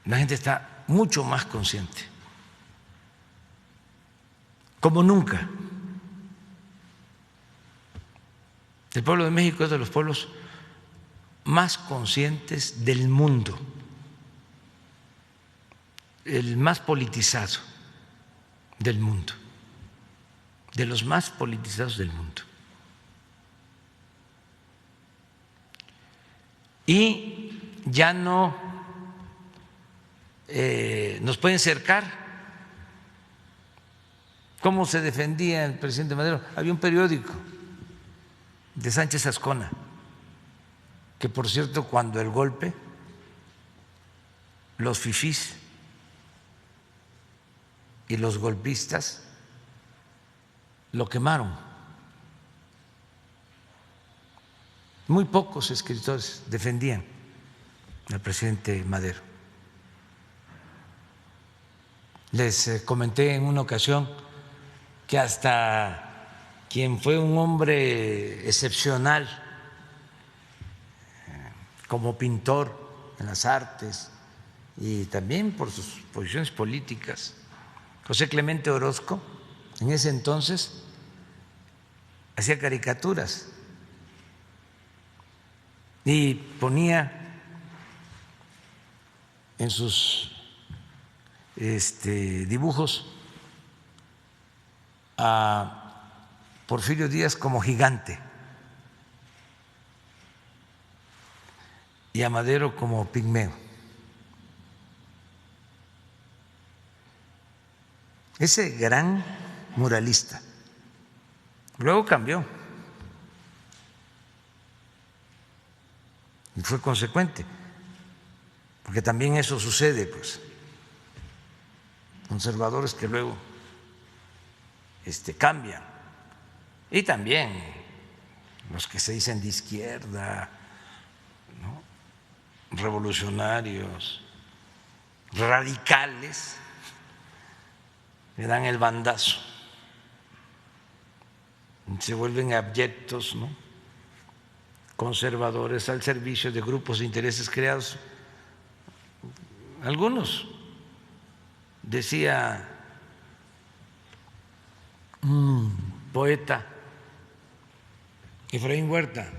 la gente está mucho más consciente, como nunca. El pueblo de México es de los pueblos más conscientes del mundo, el más politizado del mundo, de los más politizados del mundo. Y ya no nos pueden cercar. ¿Cómo se defendía el presidente Madero? Había un periódico de Sánchez Azcona, que por cierto, cuando el golpe, los fifís y los golpistas lo quemaron. Muy pocos escritores defendían al presidente Madero. Les comenté en una ocasión que hasta quien fue un hombre excepcional como pintor en las artes y también por sus posiciones políticas, José Clemente Orozco, en ese entonces hacía caricaturas y ponía en sus dibujos a Porfirio Díaz como gigante y a Madero como pigmeo. Ese gran muralista luego cambió y fue consecuente, porque también eso sucede, pues, conservadores que luego cambian, y también los que se dicen de izquierda, ¿no?, revolucionarios, radicales, le dan el bandazo, se vuelven abyectos, ¿no?, conservadores al servicio de grupos de intereses creados. Algunos, decía un poeta, Efraín Huerta,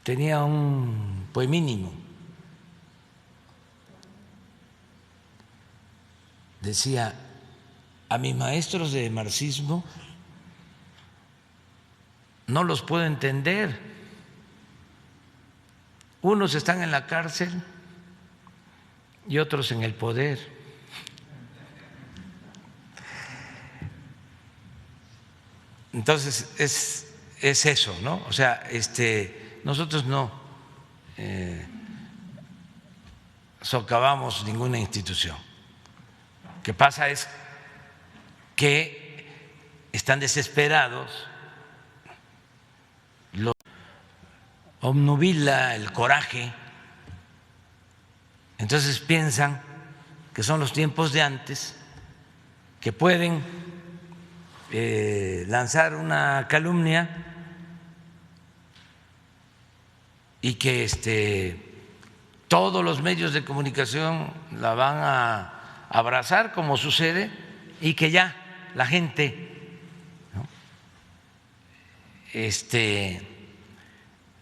tenía un poemínimo, decía: a mis maestros de marxismo no los puedo entender, unos están en la cárcel y otros en el poder. Entonces es eso, ¿no? O sea, nosotros no socavamos ninguna institución. Lo que pasa es que están desesperados, los obnubila el coraje, entonces piensan que son los tiempos de antes, que pueden lanzar una calumnia y que todos los medios de comunicación la van a abrazar, como sucede, y que ya la gente, ¿no?,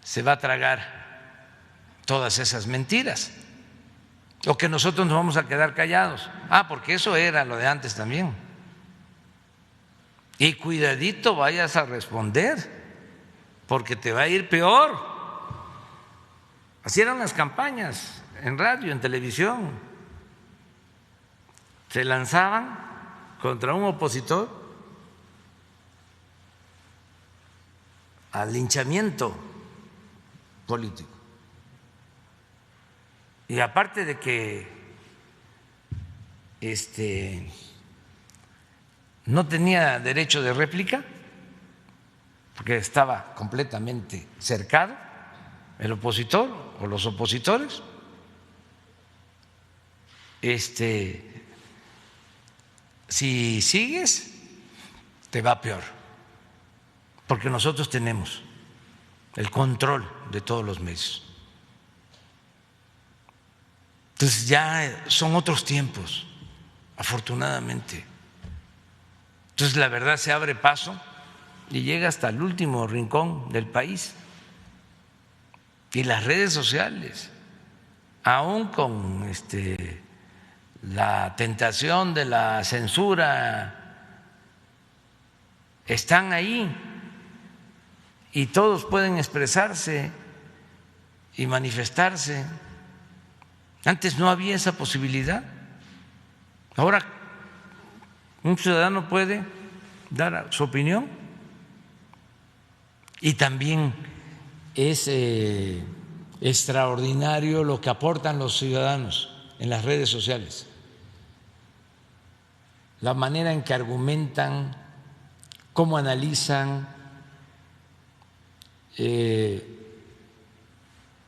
se va a tragar todas esas mentiras, o que nosotros nos vamos a quedar callados. Porque eso era lo de antes también. Y cuidadito vayas a responder, porque te va a ir peor. Así eran las campañas en radio, en televisión. Se lanzaban contra un opositor al linchamiento político. Y aparte de que no tenía derecho de réplica, porque estaba completamente cercado el opositor o los opositores, si sigues te va peor, porque nosotros tenemos el control de todos los medios. Entonces ya son otros tiempos, afortunadamente. Entonces la verdad se abre paso y llega hasta el último rincón del país. Y las redes sociales, aún con la tentación de la censura, están ahí y todos pueden expresarse y manifestarse. Antes no había esa posibilidad. Ahora un ciudadano puede dar su opinión y también es extraordinario lo que aportan los ciudadanos en las redes sociales, la manera en que argumentan, cómo analizan,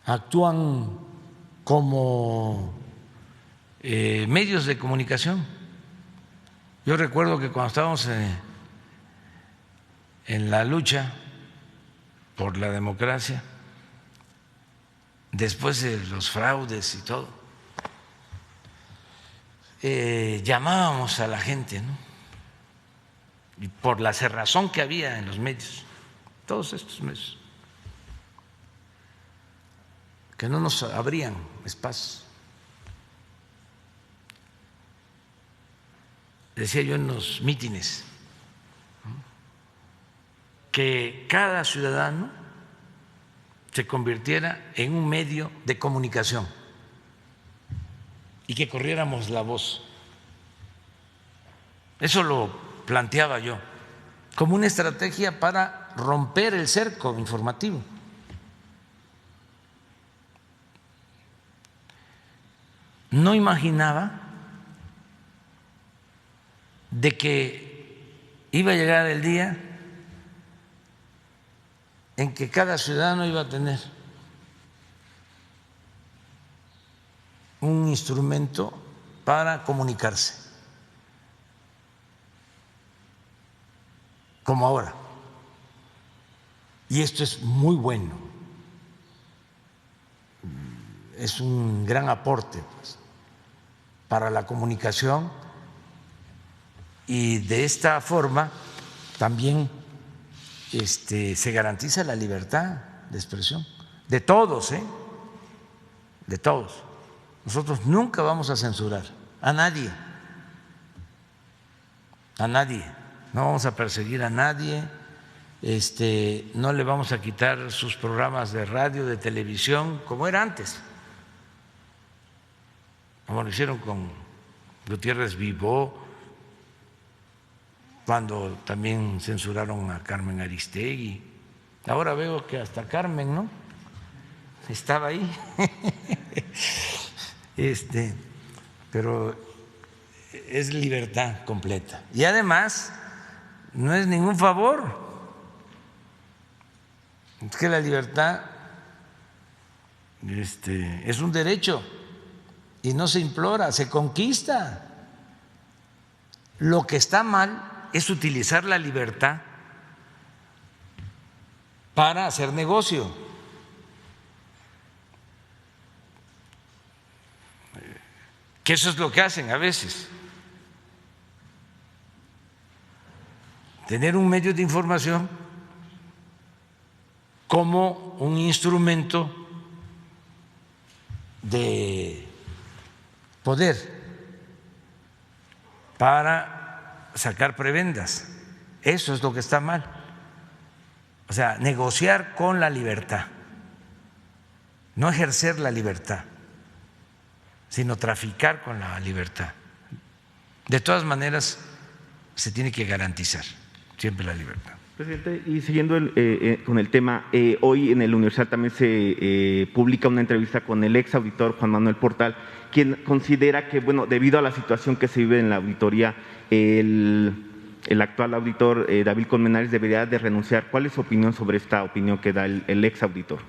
actúan como medios de comunicación. Yo recuerdo que cuando estábamos en la lucha por la democracia, después de los fraudes y todo, llamábamos a la gente, ¿no? Y por la cerrazón que había en los medios, todos estos medios, que no nos abrían espacios. Decía yo en los mítines que cada ciudadano se convirtiera en un medio de comunicación y que corriéramos la voz. Eso lo planteaba yo como una estrategia para romper el cerco informativo. No imaginaba de que iba a llegar el día en que cada ciudadano iba a tener un instrumento para comunicarse, como ahora. Y esto es muy bueno, es un gran aporte, pues, para la comunicación, y de esta forma también se garantiza la libertad de expresión de todos, de todos. Nosotros nunca vamos a censurar a nadie, no vamos a perseguir a nadie, no le vamos a quitar sus programas de radio, de televisión, como era antes, como lo hicieron con Gutiérrez Vivó, cuando también censuraron a Carmen Aristegui. Ahora veo que hasta Carmen, ¿no?, estaba ahí. Pero es libertad completa. Y además no es ningún favor. Es que la libertad es un derecho y no se implora, se conquista. Lo que está mal es utilizar la libertad para hacer negocio. Que eso es lo que hacen a veces. Tener un medio de información como un instrumento de poder para sacar prebendas. Eso es lo que está mal. O sea, negociar con la libertad, no ejercer la libertad, sino traficar con la libertad. De todas maneras, se tiene que garantizar siempre la libertad. Presidente, y siguiendo con el tema, hoy en el Universal también se publica una entrevista con el ex auditor Juan Manuel Portal, quien considera que, bueno, debido a la situación que se vive en la auditoría, el actual auditor David Colmenares debería de renunciar. ¿Cuál es su opinión sobre esta opinión que da el ex auditor?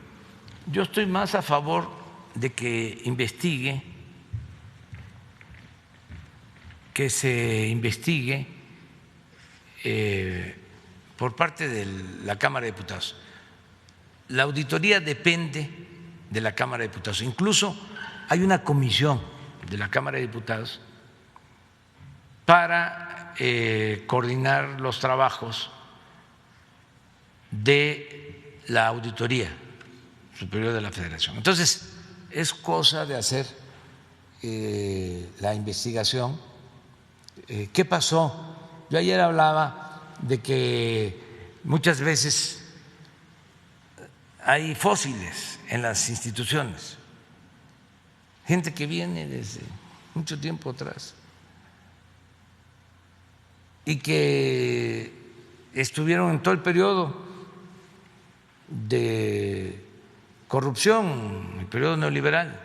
Yo estoy más a favor de que investigue, que se investigue por parte de la Cámara de Diputados. La auditoría depende de la Cámara de Diputados. Incluso hay una comisión de la Cámara de Diputados para coordinar los trabajos de la Auditoría Superior de la Federación. Entonces, es cosa de hacer la investigación. ¿Qué pasó? Yo ayer hablaba de que muchas veces hay fósiles en las instituciones, gente que viene desde mucho tiempo atrás y que estuvieron en todo el periodo de corrupción, el periodo neoliberal,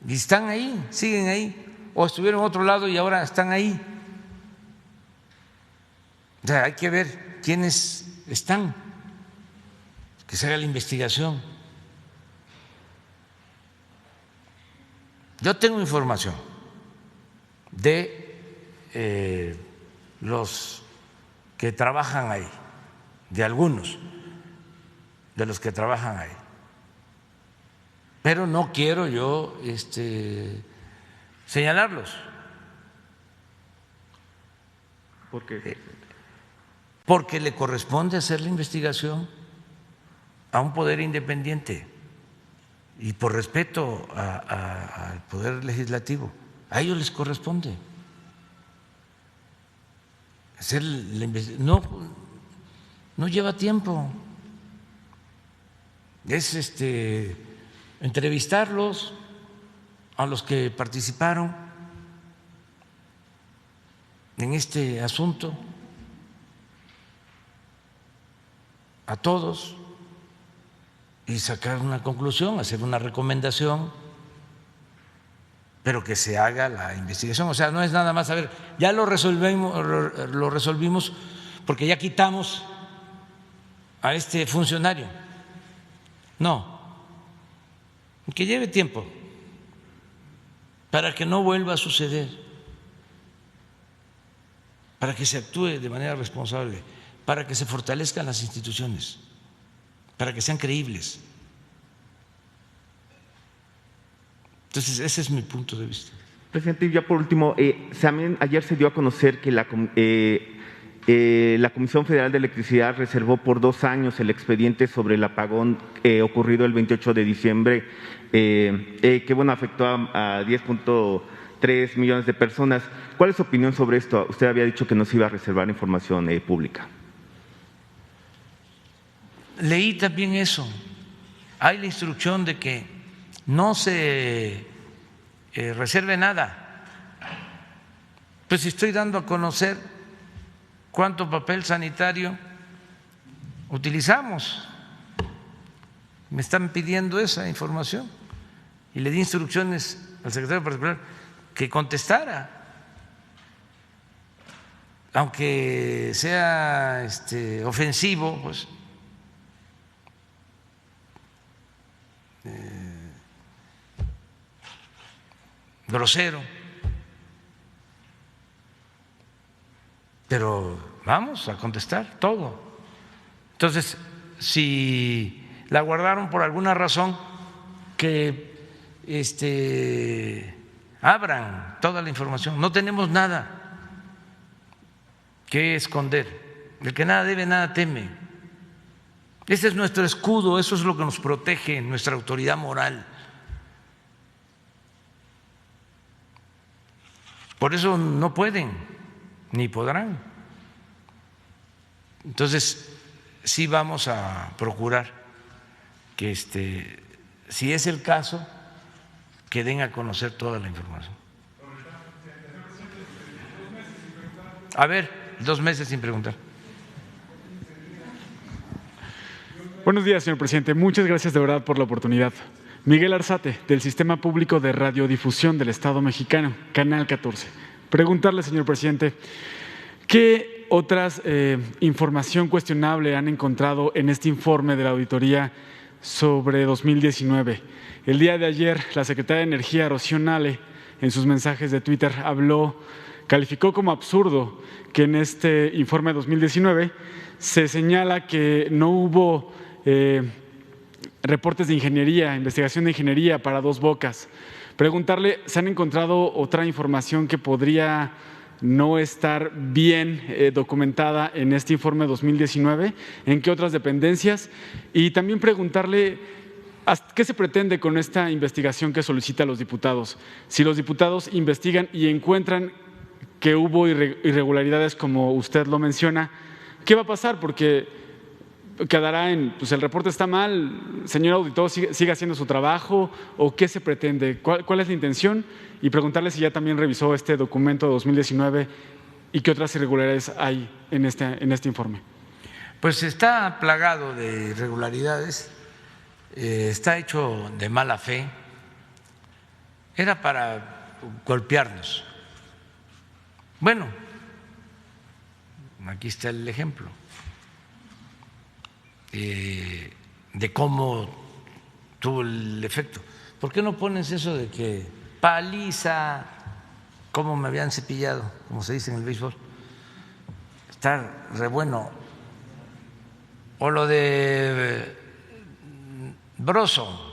y están ahí, siguen ahí, o estuvieron en otro lado y ahora están ahí. O sea, hay que ver quiénes están, que se haga la investigación. Yo tengo información de los que trabajan ahí, de algunos de los que trabajan ahí, pero no quiero yo señalarlos. ¿Por qué? Porque le corresponde hacer la investigación a un poder independiente y por respeto al poder legislativo, a ellos les corresponde hacer la investigación. No lleva tiempo, es entrevistarlos a los que participaron en este asunto, a todos, y sacar una conclusión, hacer una recomendación, pero que se haga la investigación. O sea, no es nada más, a ver, ya lo resolvimos porque ya quitamos a este funcionario. No, que lleve tiempo para que no vuelva a suceder, para que se actúe de manera responsable, para que se fortalezcan las instituciones, para que sean creíbles. Entonces, ese es mi punto de vista. Presidente, ya por último, también ayer se dio a conocer que la Comisión Federal de Electricidad reservó por 2 años el expediente sobre el apagón ocurrido el 28 de diciembre, que bueno, afectó a 10.3 millones de personas. ¿Cuál es su opinión sobre esto? Usted había dicho que no se iba a reservar información pública. Leí también eso. Hay la instrucción de que no se reserve nada. Pues estoy dando a conocer cuánto papel sanitario utilizamos. Me están pidiendo esa información y le di instrucciones al secretario particular que contestara, aunque sea ofensivo, pues grosero, pero vamos a contestar todo. Entonces, si la guardaron por alguna razón, que abran toda la información. No tenemos nada que esconder. El que nada debe, nada teme. Ese es nuestro escudo, eso es lo que nos protege, nuestra autoridad moral. Por eso no pueden ni podrán. Entonces, sí vamos a procurar que si es el caso, que den a conocer toda la información. A ver, 2 meses sin preguntar. Buenos días, señor presidente. Muchas gracias de verdad por la oportunidad. Miguel Arzate, del Sistema Público de Radiodifusión del Estado Mexicano, Canal 14. Preguntarle, señor presidente, ¿qué otras información cuestionable han encontrado en este informe de la auditoría sobre 2019? El día de ayer, la secretaria de Energía, Rocío Nale, en sus mensajes de Twitter, calificó como absurdo que en este informe de 2019 se señala que no hubo reportes de ingeniería, investigación de ingeniería para Dos Bocas, Preguntarle, ¿se han encontrado otra información que podría no estar bien documentada en este informe 2019? ¿En qué otras dependencias? Y también preguntarle, ¿qué se pretende con esta investigación que solicita a los diputados? Si los diputados investigan y encuentran que hubo irregularidades como usted lo menciona, ¿qué va a pasar? Porque quedará pues el reporte está mal, señor auditor, sigue haciendo su trabajo, ¿o qué se pretende? ¿Cuál es la intención? Y preguntarle si ya también revisó este documento de 2019 y qué otras irregularidades hay en este informe. Pues está plagado de irregularidades, está hecho de mala fe, era para golpearnos. Bueno, aquí está el ejemplo de cómo tuvo el efecto. ¿Por qué no pones eso de que paliza, cómo me habían cepillado, como se dice en el béisbol? Está re bueno. O lo de Broso.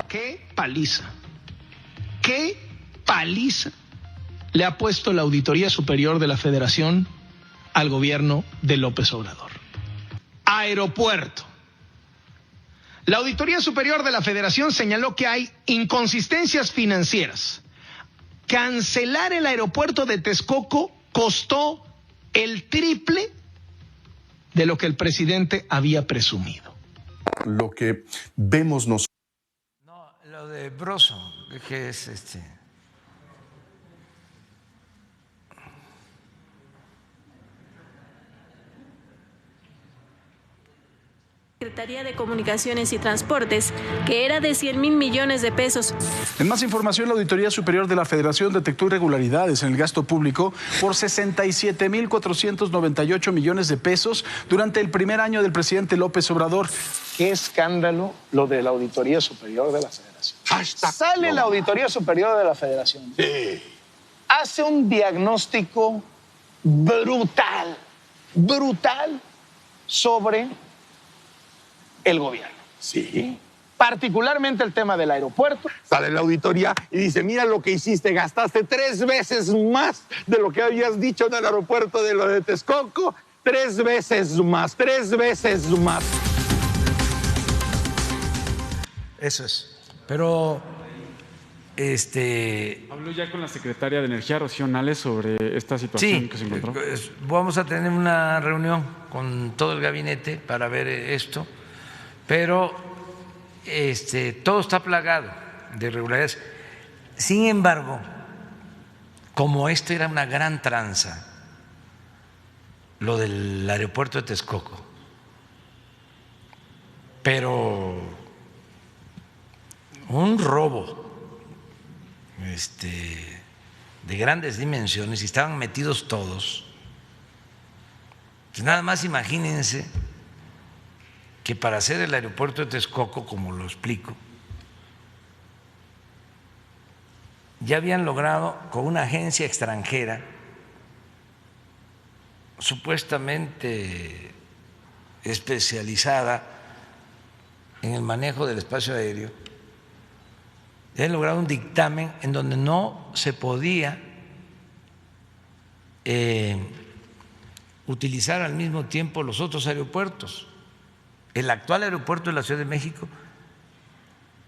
¡Qué paliza! ¡Qué paliza le ha puesto la Auditoría Superior de la Federación al gobierno de López Obrador! Aeropuerto. La Auditoría Superior de la Federación señaló que hay inconsistencias financieras. Cancelar el aeropuerto de Texcoco costó el triple de lo que el presidente había presumido. Lo que vemos nosotros. No, lo de Broso, que es Secretaría de Comunicaciones y Transportes, que era de 100,000 millones de pesos. En más información, la Auditoría Superior de la Federación detectó irregularidades en el gasto público por 67,498 millones de pesos durante el primer año del presidente López Obrador. Qué escándalo lo de la Auditoría Superior de la Federación. Sale la Auditoría Superior de la Federación. Hace un diagnóstico brutal sobre el gobierno. Sí. Particularmente el tema del aeropuerto. Sale la auditoría y dice, mira lo que hiciste, gastaste 3 veces más de lo que habías dicho en el aeropuerto de lo de Texcoco, 3 veces más. Eso es. Pero habló ya con la secretaria de Energía, Rocío Nale, sobre esta situación que se encontró. Vamos a tener una reunión con todo el gabinete para ver esto, pero todo está plagado de irregularidades. Sin embargo, como esto era una gran tranza, lo del aeropuerto de Texcoco, pero un robo de grandes dimensiones, y estaban metidos todos, pues nada más imagínense que para hacer el aeropuerto de Texcoco, como lo explico, ya habían logrado con una agencia extranjera supuestamente especializada en el manejo del espacio aéreo, ya han logrado un dictamen en donde no se podía utilizar al mismo tiempo los otros aeropuertos. El actual aeropuerto de la Ciudad de México,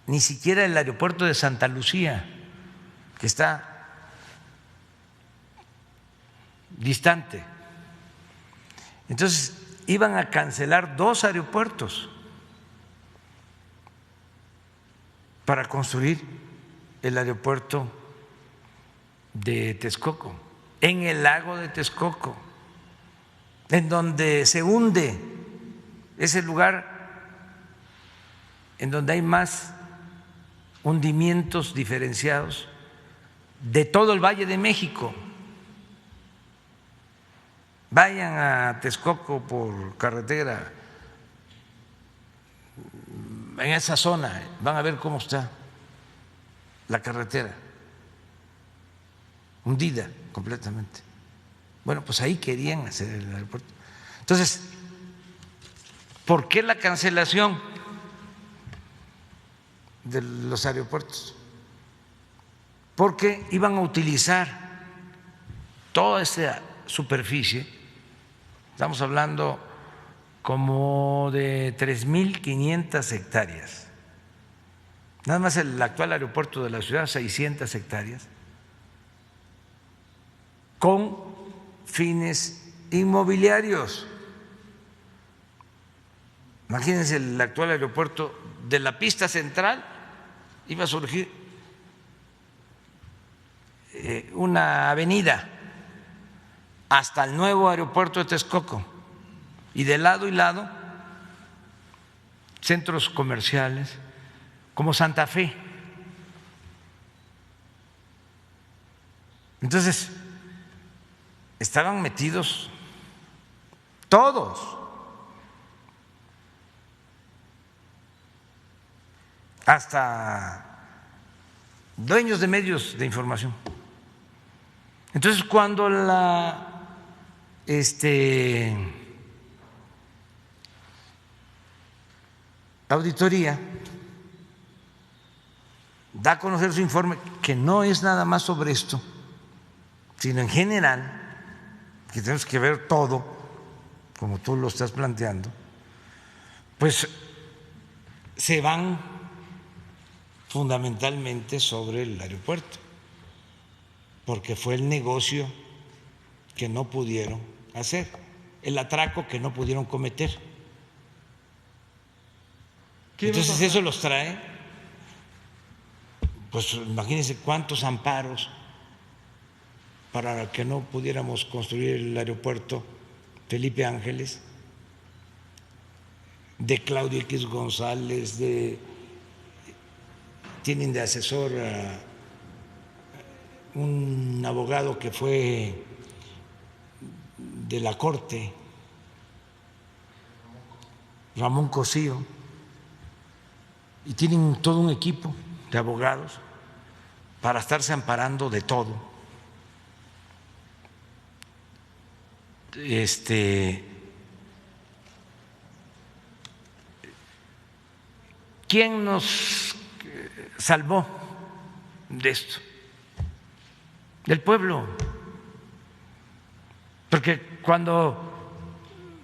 ni siquiera el aeropuerto de Santa Lucía, que está distante. Entonces, iban a cancelar 2 aeropuertos para construir el aeropuerto de Texcoco, en el lago de Texcoco, en donde se hunde es el lugar en donde hay más hundimientos diferenciados de todo el Valle de México. Vayan a Texcoco por carretera, en esa zona, van a ver cómo está la carretera, hundida completamente. Bueno, pues ahí querían hacer el aeropuerto. Entonces, ¿por qué la cancelación de los aeropuertos? Porque iban a utilizar toda esa superficie, estamos hablando como de 3.500 hectáreas, nada más el actual aeropuerto de la ciudad, 600 hectáreas, con fines inmobiliarios. Imagínense, el actual aeropuerto de la pista central iba a surgir una avenida hasta el nuevo aeropuerto de Texcoco, y de lado y lado centros comerciales como Santa Fe. Entonces, estaban metidos todos, hasta dueños de medios de información. Entonces, cuando la auditoría da a conocer su informe, que no es nada más sobre esto, sino en general, que tenemos que ver todo, como tú lo estás planteando, pues se van fundamentalmente sobre el aeropuerto, porque fue el negocio que no pudieron hacer, el atraco que no pudieron cometer. Entonces eso los trae, pues imagínense cuántos amparos para que no pudiéramos construir el aeropuerto Felipe Ángeles, de Claudio X González, tienen de asesor a un abogado que fue de la Corte, Ramón Cosío, y tienen todo un equipo de abogados para estarse amparando de todo. ¿Quién nos salvó de esto? Del pueblo. Porque cuando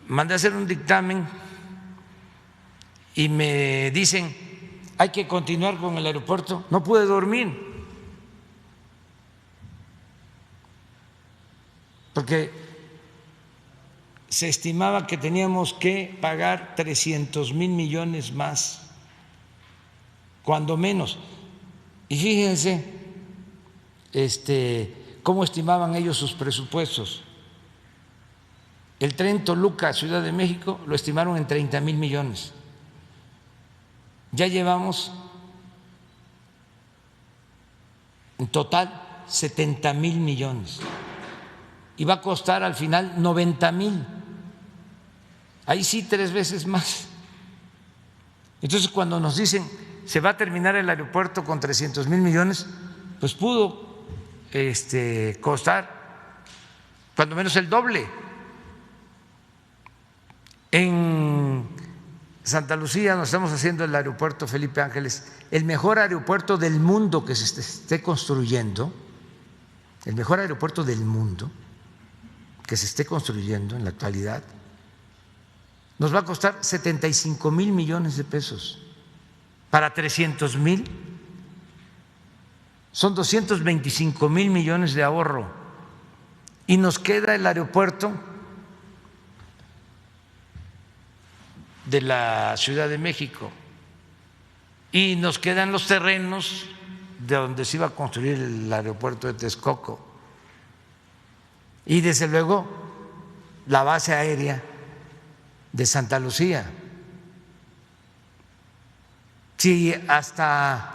mandé a hacer un dictamen y me dicen hay que continuar con el aeropuerto, no pude dormir, porque se estimaba que teníamos que pagar 300,000 millones más, cuando menos. Y fíjense cómo estimaban ellos sus presupuestos. El tren Toluca, Ciudad de México, lo estimaron en 30,000 millones. Ya llevamos en total 70,000 millones y va a costar al final 90,000. Ahí sí 3 veces más. Entonces, cuando nos dicen se va a terminar el aeropuerto con 300,000 millones, pues pudo costar cuando menos el doble. En Santa Lucía nos estamos haciendo el aeropuerto Felipe Ángeles, el mejor aeropuerto del mundo que se esté construyendo, el mejor aeropuerto del mundo que se esté construyendo en la actualidad, nos va a costar 75,000 millones de pesos. Para 300,000 son 225,000 millones de ahorro, y nos queda el aeropuerto de la Ciudad de México y nos quedan los terrenos de donde se iba a construir el aeropuerto de Texcoco y desde luego la base aérea de Santa Lucía. Si hasta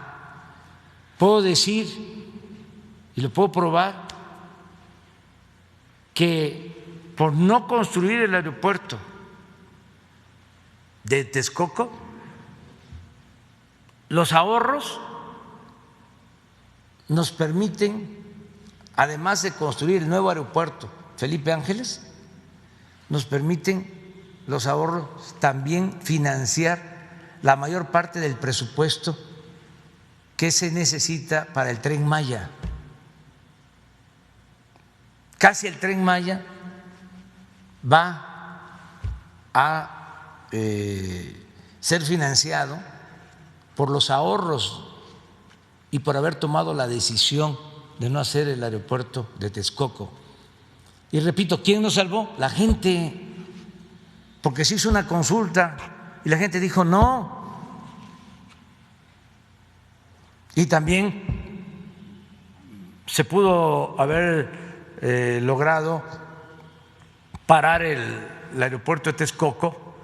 puedo decir, y lo puedo probar, que por no construir el aeropuerto de Texcoco, los ahorros nos permiten, además de construir el nuevo aeropuerto Felipe Ángeles, nos permiten los ahorros también financiar la mayor parte del presupuesto que se necesita para el Tren Maya. Casi el Tren Maya va a ser financiado por los ahorros y por haber tomado la decisión de no hacer el aeropuerto de Texcoco. Y repito, ¿quién nos salvó? La gente, porque se hizo una consulta y la gente dijo no. Y también se pudo haber logrado parar el aeropuerto de Texcoco,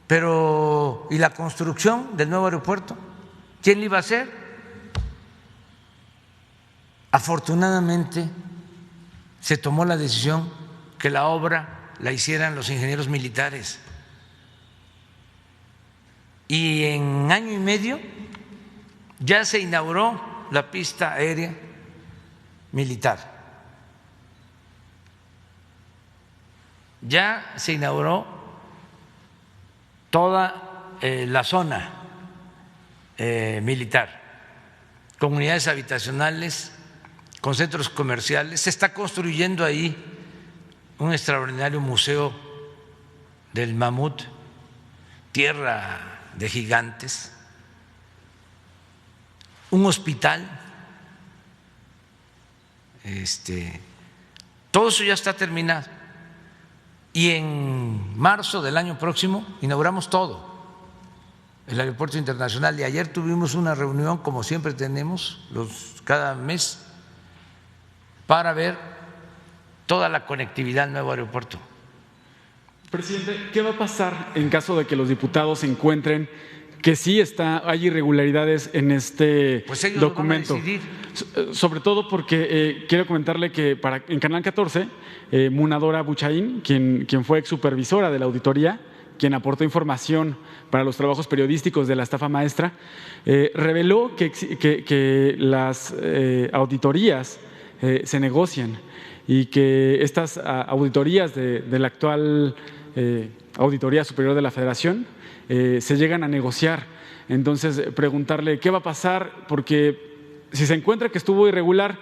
pero ¿y la construcción del nuevo aeropuerto? ¿Quién lo iba a hacer? Afortunadamente se tomó la decisión que la obra la hicieran los ingenieros militares. Y en año y medio ya se inauguró la pista aérea militar. Ya se inauguró toda la zona militar, comunidades habitacionales, con centros comerciales. Se está construyendo ahí un extraordinario museo del mamut, tierra de gigantes, un hospital, todo eso ya está terminado. Y en marzo del año próximo inauguramos todo, el aeropuerto internacional. Y ayer tuvimos una reunión, como siempre tenemos cada mes, para ver toda la conectividad al nuevo aeropuerto. Presidente, ¿qué va a pasar en caso de que los diputados encuentren que sí hay irregularidades en este documento? Lo van a decidir. Sobre todo porque quiero comentarle que en Canal 14, Munadora Buchaín, quien fue ex supervisora de la auditoría, quien aportó información para los trabajos periodísticos de la estafa maestra, reveló que las auditorías se negocian y que estas auditorías de la actual Auditoría Superior de la Federación se llegan a negociar. Entonces, preguntarle qué va a pasar, porque si se encuentra que estuvo irregular,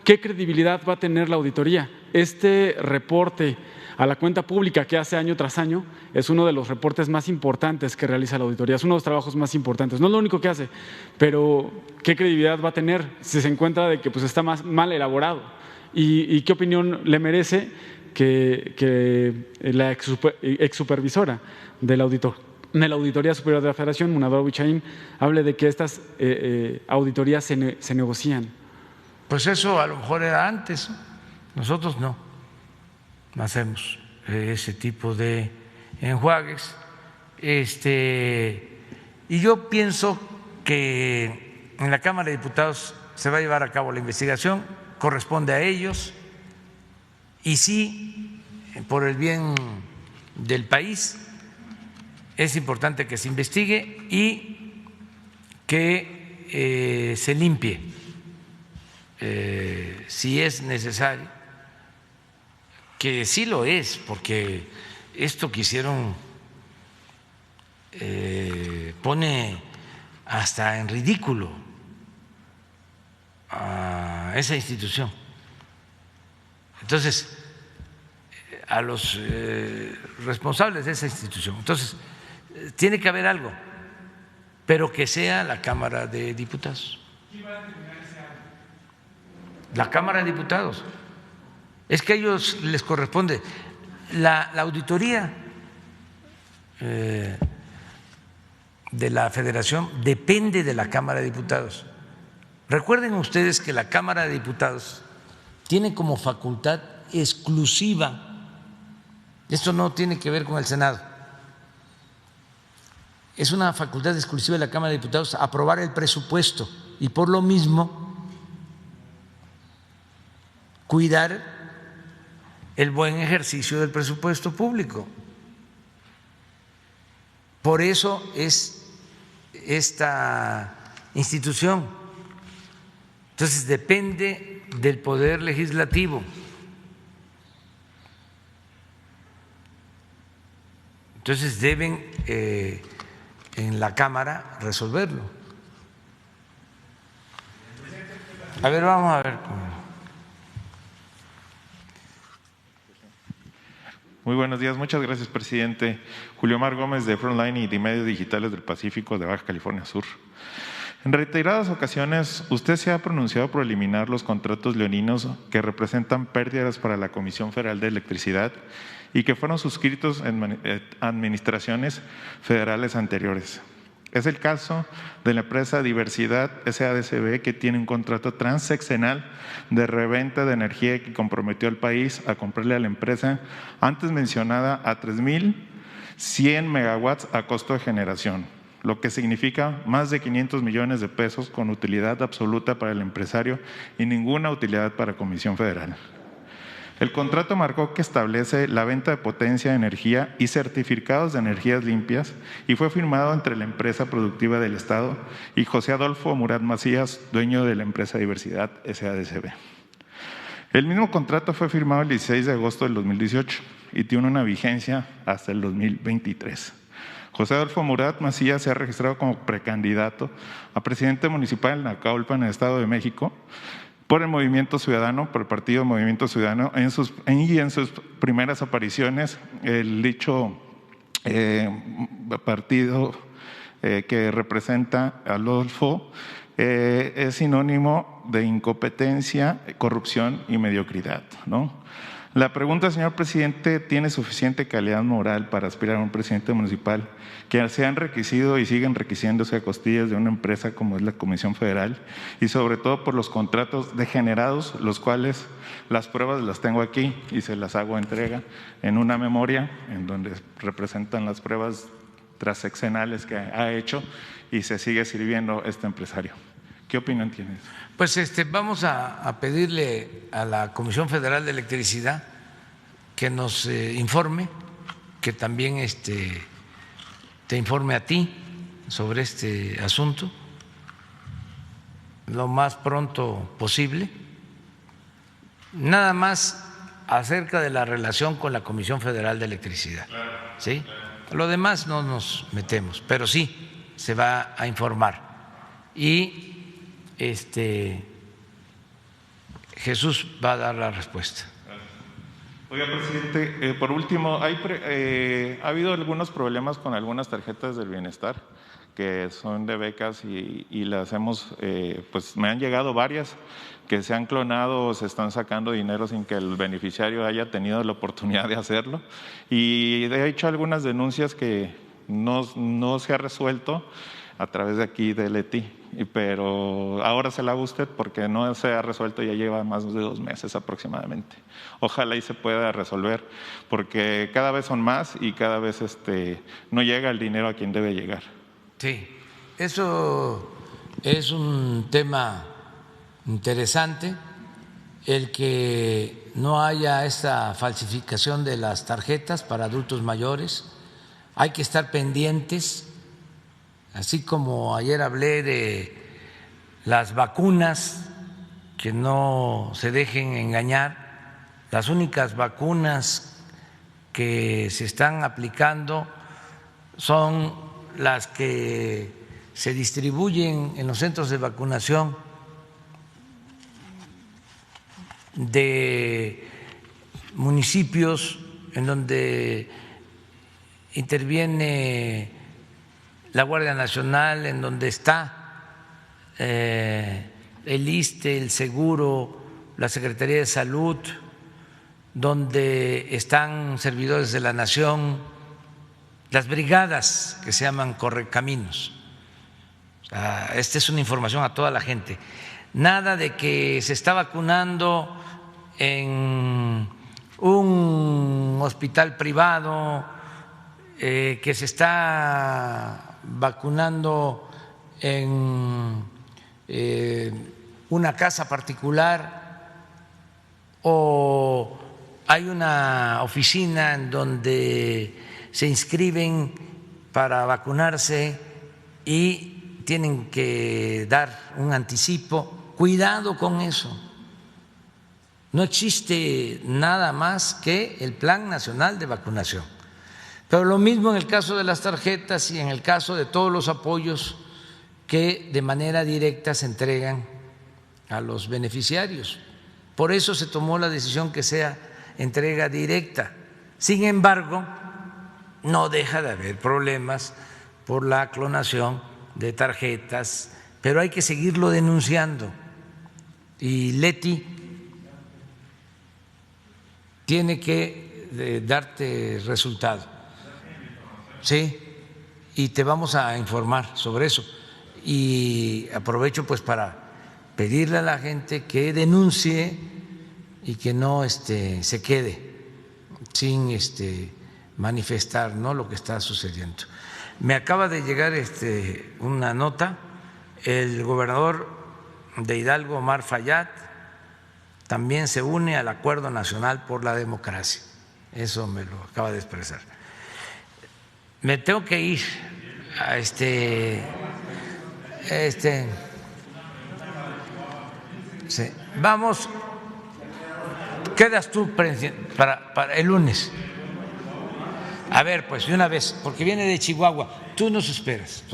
¿qué credibilidad va a tener la auditoría? Este reporte a la cuenta pública que hace año tras año es uno de los reportes más importantes que realiza la auditoría, es uno de los trabajos más importantes. No es lo único que hace, pero ¿qué credibilidad va a tener si se encuentra de que está mal elaborado? ¿Y qué opinión le merece que la ex supervisora de la Auditoría Superior de la Federación, Munadora Buchaín, hable de que estas auditorías se negocian? Pues eso a lo mejor era antes, nosotros no hacemos ese tipo de enjuagues. Y yo pienso que en la Cámara de Diputados se va a llevar a cabo la investigación, corresponde a ellos, y sí, por el bien del país, es importante que se investigue y que se limpie, si es necesario, que sí lo es, porque esto que hicieron pone hasta en ridículo a esa institución. Entonces, a los responsables de esa institución. Entonces, tiene que haber algo, pero que sea la Cámara de Diputados. ¿Quién va a determinar ese algo? La Cámara de Diputados. Es que a ellos les corresponde. La auditoría de la Federación depende de la Cámara de Diputados. Recuerden ustedes que la Cámara de Diputados tiene como facultad exclusiva, esto no tiene que ver con el Senado, es una facultad exclusiva de la Cámara de Diputados aprobar el presupuesto y por lo mismo cuidar el buen ejercicio del presupuesto público. Por eso es esta institución. Entonces depende del Poder Legislativo. Entonces deben en la Cámara resolverlo. A ver, vamos a ver. Muy buenos días, muchas gracias, presidente. Julio Mar Gómez, de Frontline y de Medios Digitales del Pacífico de Baja California Sur. En reiteradas ocasiones, usted se ha pronunciado por eliminar los contratos leoninos que representan pérdidas para la Comisión Federal de Electricidad y que fueron suscritos en administraciones federales anteriores. Es el caso de la empresa Diversidad SADCB, que tiene un contrato transeccional de reventa de energía que comprometió al país a comprarle a la empresa antes mencionada a 3,100 megawatts a costo de generación, lo que significa más de 500 millones de pesos con utilidad absoluta para el empresario y ninguna utilidad para Comisión Federal. El contrato marcó que establece la venta de potencia de energía y certificados de energías limpias y fue firmado entre la empresa productiva del Estado y José Adolfo Murat Macías, dueño de la empresa Diversidad SADCB. El mismo contrato fue firmado el 16 de agosto del 2018 y tiene una vigencia hasta el 2023. José Adolfo Murat Macías se ha registrado como precandidato a presidente municipal en Naucalpan, en el Estado de México, por el Movimiento Ciudadano, por el Partido Movimiento Ciudadano, en sus primeras apariciones, el dicho partido que representa a Adolfo es sinónimo de incompetencia, corrupción y mediocridad, ¿no? La pregunta, señor presidente, ¿tiene suficiente calidad moral para aspirar a un presidente municipal que se han enriquecido y siguen enriqueciéndose a costillas de una empresa como es la Comisión Federal y sobre todo por los contratos degenerados, los cuales las pruebas las tengo aquí y se las hago entrega en una memoria en donde representan las pruebas transeccionales que ha hecho y se sigue sirviendo este empresario? ¿Qué opinión tienes? Pues vamos a pedirle a la Comisión Federal de Electricidad que nos informe, que también te informe a ti sobre este asunto lo más pronto posible. Nada más acerca de la relación con la Comisión Federal de Electricidad, ¿sí? Lo demás no nos metemos, pero sí se va a informar. Y Jesús va a dar la respuesta. Oiga, presidente, por último, ha habido algunos problemas con algunas tarjetas del bienestar que son de becas y las hemos, pues me han llegado varias que se han clonado o se están sacando dinero sin que el beneficiario haya tenido la oportunidad de hacerlo. Y he hecho algunas denuncias que no se ha resuelto a través de aquí del ETI, pero ahora se la haga usted porque no se ha resuelto, ya lleva más de 2 meses aproximadamente. Ojalá y se pueda resolver porque cada vez son más y cada vez no llega el dinero a quien debe llegar. Sí, eso es un tema interesante, el que no haya esta falsificación de las tarjetas para adultos mayores. Hay que estar pendientes. Así como ayer hablé de las vacunas, que no se dejen engañar, las únicas vacunas que se están aplicando son las que se distribuyen en los centros de vacunación de municipios en donde interviene la Guardia Nacional, en donde está el ISSSTE, el Seguro, la Secretaría de Salud, donde están servidores de la Nación, las brigadas que se llaman Correcaminos. Esta es una información a toda la gente. Nada de que se está vacunando en un hospital privado, que se está vacunando en una casa particular o hay una oficina en donde se inscriben para vacunarse y tienen que dar un anticipo. Cuidado con eso. No existe nada más que el Plan Nacional de Vacunación. Pero lo mismo en el caso de las tarjetas y en el caso de todos los apoyos que de manera directa se entregan a los beneficiarios. Por eso se tomó la decisión que sea entrega directa. Sin embargo, no deja de haber problemas por la clonación de tarjetas, pero hay que seguirlo denunciando. Y Leti tiene que darte resultado. Sí, y te vamos a informar sobre eso. Y aprovecho pues para pedirle a la gente que denuncie y que no se quede sin manifestar, ¿no?, lo que está sucediendo. Me acaba de llegar una nota. El gobernador de Hidalgo, Omar Fayad, también se une al Acuerdo Nacional por la Democracia. Eso me lo acaba de expresar. Me tengo que ir a sí. Vamos, quedas tú para el lunes. A ver, pues de una vez, porque viene de Chihuahua, tú nos esperas.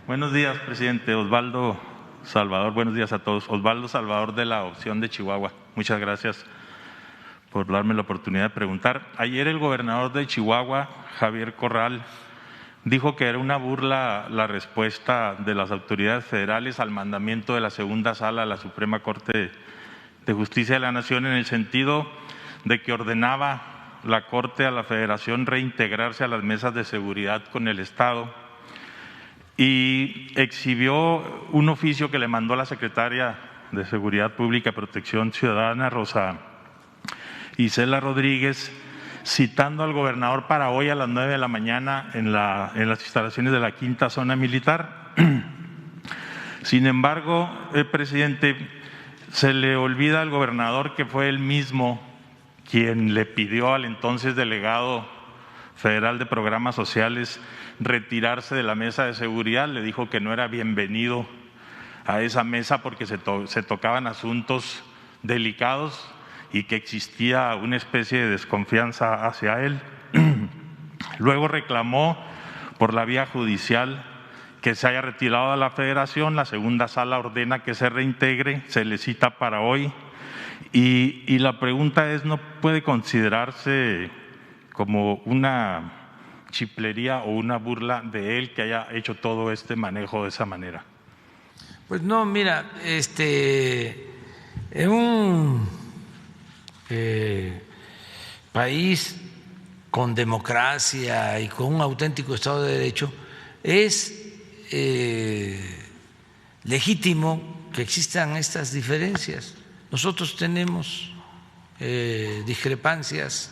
Buenos días, presidente. Osvaldo Salvador, buenos días a todos. Osvaldo Salvador, de la opción de Chihuahua. Muchas gracias por darme la oportunidad de preguntar. Ayer el gobernador de Chihuahua, Javier Corral, dijo que era una burla la respuesta de las autoridades federales al mandamiento de la segunda sala de la Suprema Corte de Justicia de la Nación, en el sentido de que ordenaba la Corte a la Federación reintegrarse a las mesas de seguridad con el Estado, y exhibió un oficio que le mandó la secretaria de Seguridad Pública y Protección Ciudadana, Rosa Isela Rodríguez, citando al gobernador para hoy a las 9 de la mañana en las instalaciones de la Quinta Zona Militar. Sin embargo, presidente, se le olvida al gobernador que fue él mismo quien le pidió al entonces delegado federal de programas sociales retirarse de la mesa de seguridad. Le dijo que no era bienvenido a esa mesa porque se tocaban asuntos delicados y que existía una especie de desconfianza hacia él. Luego reclamó por la vía judicial que se haya retirado a la Federación. La segunda sala ordena que se reintegre, se le cita para hoy. Y la pregunta es, ¿no puede considerarse como una chiplería o una burla de él que haya hecho todo este manejo de esa manera? Pues no, mira, en un país con democracia y con un auténtico Estado de Derecho es legítimo que existan estas diferencias. Nosotros tenemos discrepancias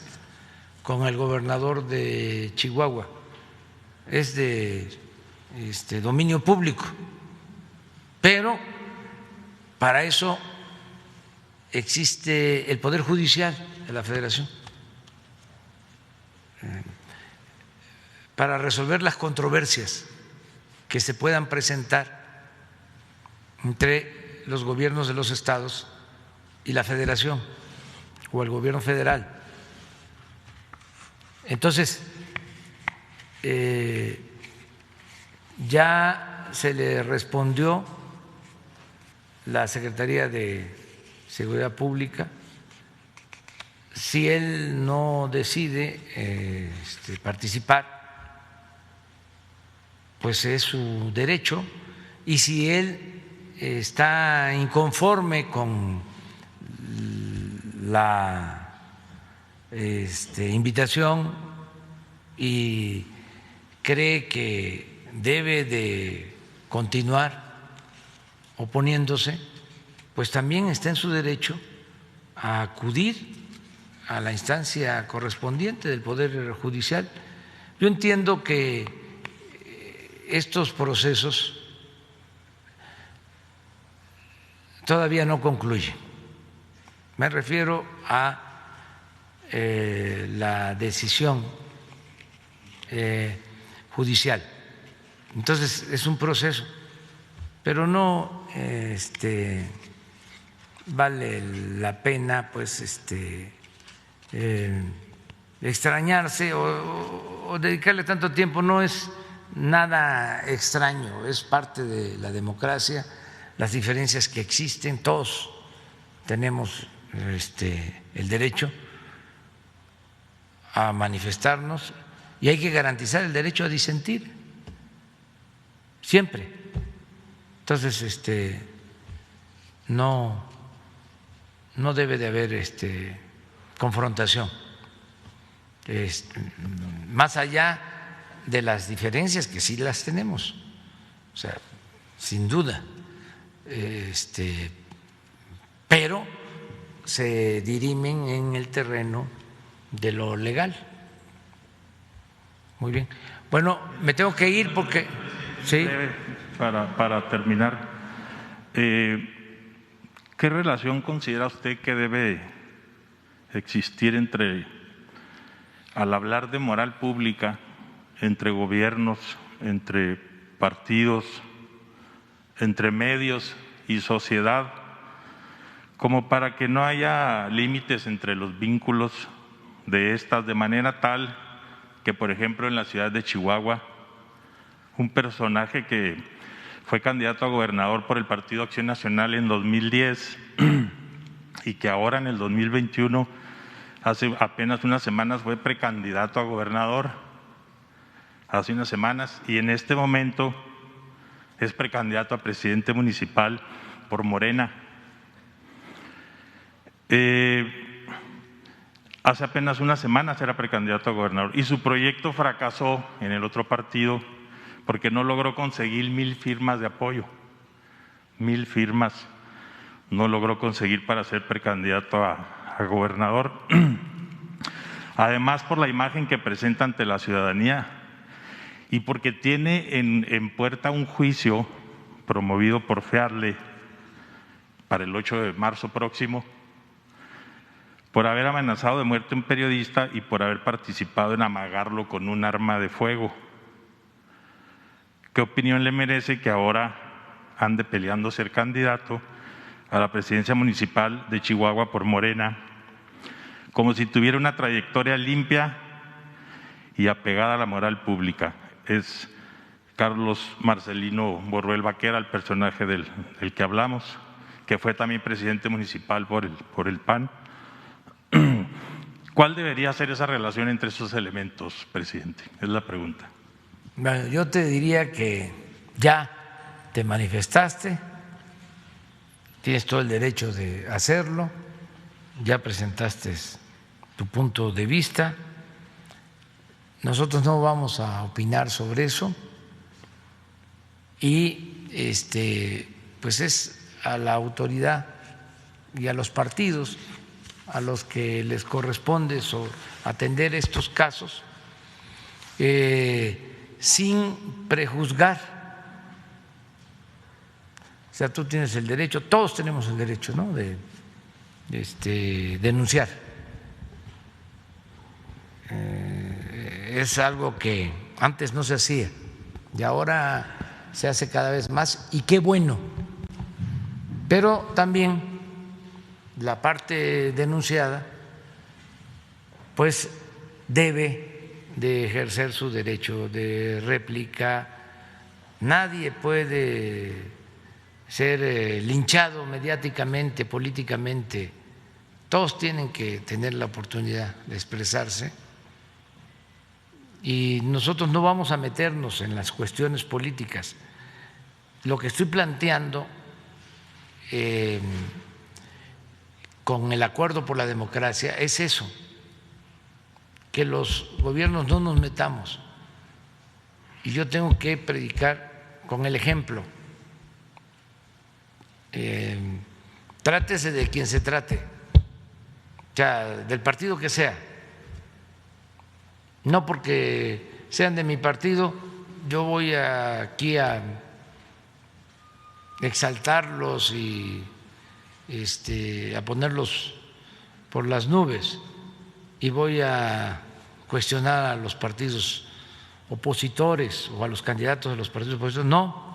con el gobernador de Chihuahua, es de dominio público, pero para eso existe el Poder Judicial de la Federación, para resolver las controversias que se puedan presentar entre los gobiernos de los estados y la Federación o el gobierno federal. Entonces, ya se le respondió la Secretaría de Seguridad Pública. Si él no decide participar, pues es su derecho, y si él está inconforme con la invitación y cree que debe de continuar oponiéndose, pues también está en su derecho a acudir a la instancia correspondiente del Poder Judicial. Yo entiendo que estos procesos todavía no concluyen. Me refiero a la decisión judicial. Entonces es un proceso, pero no vale la pena pues extrañarse o dedicarle tanto tiempo. No es nada extraño, es parte de la democracia, las diferencias que existen, todos tenemos el derecho a manifestarnos y hay que garantizar el derecho a disentir siempre. Entonces no debe de haber confrontación, más allá de las diferencias que sí las tenemos, o sea, sin duda, pero se dirimen en el terreno de lo legal. Muy bien. Bueno, me tengo que ir porque sí. Para terminar, ¿qué relación considera usted que debe existir al hablar de moral pública, entre gobiernos, entre partidos, entre medios y sociedad, como para que no haya límites entre los vínculos de estas, de manera tal que, por ejemplo, en la ciudad de Chihuahua, un personaje que fue candidato a gobernador por el Partido Acción Nacional en 2010 y que ahora en el 2021, hace apenas unas semanas, fue precandidato a gobernador, hace unas semanas, y en este momento es precandidato a presidente municipal por Morena. Hace apenas unas semanas era precandidato a gobernador y su proyecto fracasó en el otro partido porque no logró conseguir 1,000 firmas de apoyo. 1,000 firmas no logró conseguir para ser precandidato a gobernador. Además, por la imagen que presenta ante la ciudadanía y porque tiene en puerta un juicio promovido por FEADLE para el 8 de marzo próximo, por haber amenazado de muerte a un periodista y por haber participado en amagarlo con un arma de fuego. ¿Qué opinión le merece que ahora ande peleando ser candidato a la presidencia municipal de Chihuahua por Morena, como si tuviera una trayectoria limpia y apegada a la moral pública? Es Carlos Marcelino Borruel Vaquera, el personaje del que hablamos, que fue también presidente municipal por el PAN. ¿Cuál debería ser esa relación entre esos elementos, presidente? Es la pregunta. Bueno, yo te diría que ya te manifestaste, tienes todo el derecho de hacerlo, ya presentaste tu punto de vista. Nosotros no vamos a opinar sobre eso y pues es a la autoridad y a los partidos a los que les corresponde atender estos casos sin prejuzgar. O sea, tú tienes el derecho, todos tenemos el derecho, ¿no?, de denunciar. Es algo que antes no se hacía y ahora se hace cada vez más, y qué bueno. Pero también la parte denunciada pues debe de ejercer su derecho de réplica. Nadie puede ser linchado mediáticamente, políticamente. Todos tienen que tener la oportunidad de expresarse y nosotros no vamos a meternos en las cuestiones políticas. Lo que estoy planteando con el Acuerdo por la Democracia es eso, que los gobiernos no nos metamos, y yo tengo que predicar con el ejemplo. Trátese de quien se trate, o sea, del partido que sea, no porque sean de mi partido, yo voy aquí a exaltarlos y a ponerlos por las nubes, y voy a cuestionar a los partidos opositores o a los candidatos de los partidos opositores. No,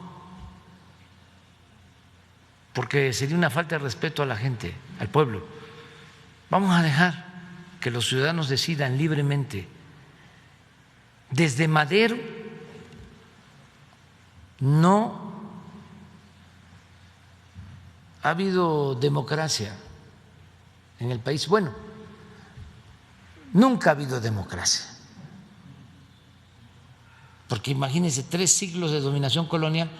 porque sería una falta de respeto a la gente, al pueblo. Vamos a dejar que los ciudadanos decidan libremente. Desde Madero no ha habido democracia en el país. Bueno, nunca ha habido democracia. Porque imagínense, 3 siglos de dominación colonial,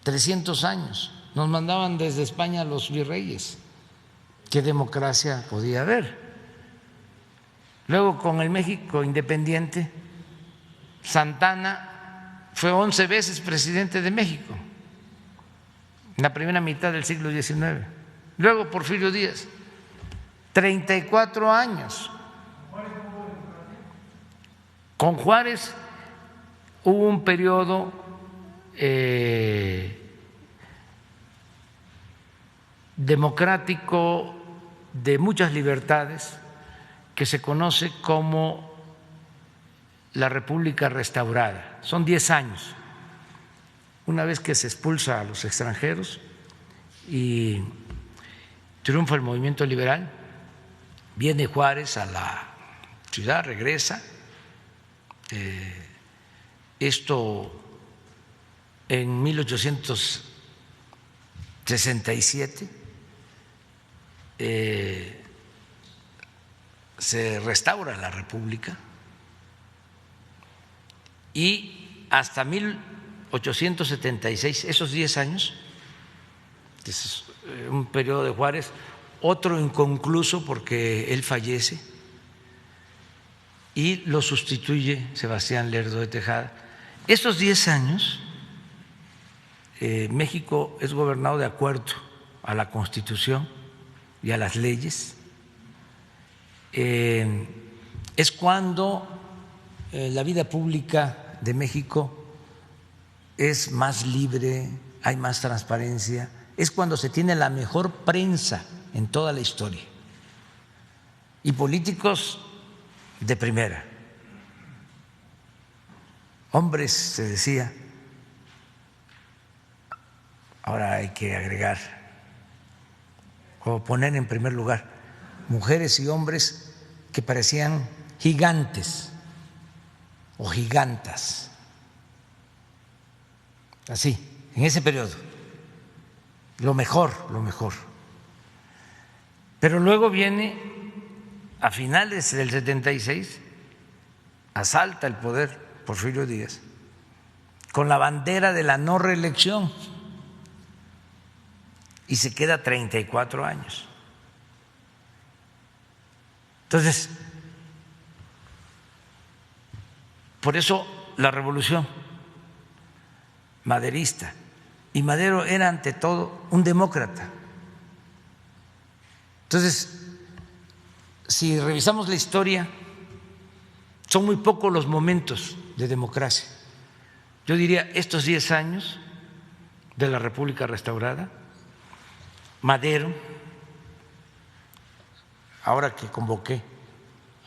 300 años. Nos mandaban desde España los virreyes. ¿Qué democracia podía haber? Luego, con el México independiente, Santana fue 11 veces presidente de México en la primera mitad del siglo XIX. Luego Porfirio Díaz, 34 años. Con Juárez hubo un periodo democrático de muchas libertades que se conoce como la República Restaurada. Son 10 años. Una vez que se expulsa a los extranjeros y triunfa el movimiento liberal, viene Juárez a la ciudad, regresa. Esto en 1867 se restaura la República y hasta 1876, esos 10 años, es un periodo de Juárez, otro inconcluso porque él fallece y lo sustituye Sebastián Lerdo de Tejada. Esos 10 años México es gobernado de acuerdo a la Constitución y a las leyes. Es cuando la vida pública de México es más libre, hay más transparencia, es cuando se tiene la mejor prensa en toda la historia y políticos de primera, hombres, se decía, ahora hay que agregar o poner en primer lugar mujeres y hombres que parecían gigantes o gigantas, así, en ese periodo, lo mejor. Pero luego viene, a finales del 76, asalta el poder Porfirio Díaz con la bandera de la no reelección y se queda 34 años. Entonces, por eso la revolución maderista, y Madero era ante todo un demócrata. Entonces, si revisamos la historia, son muy pocos los momentos de democracia. Yo diría estos 10 años de la República Restaurada, Madero, ahora que convoqué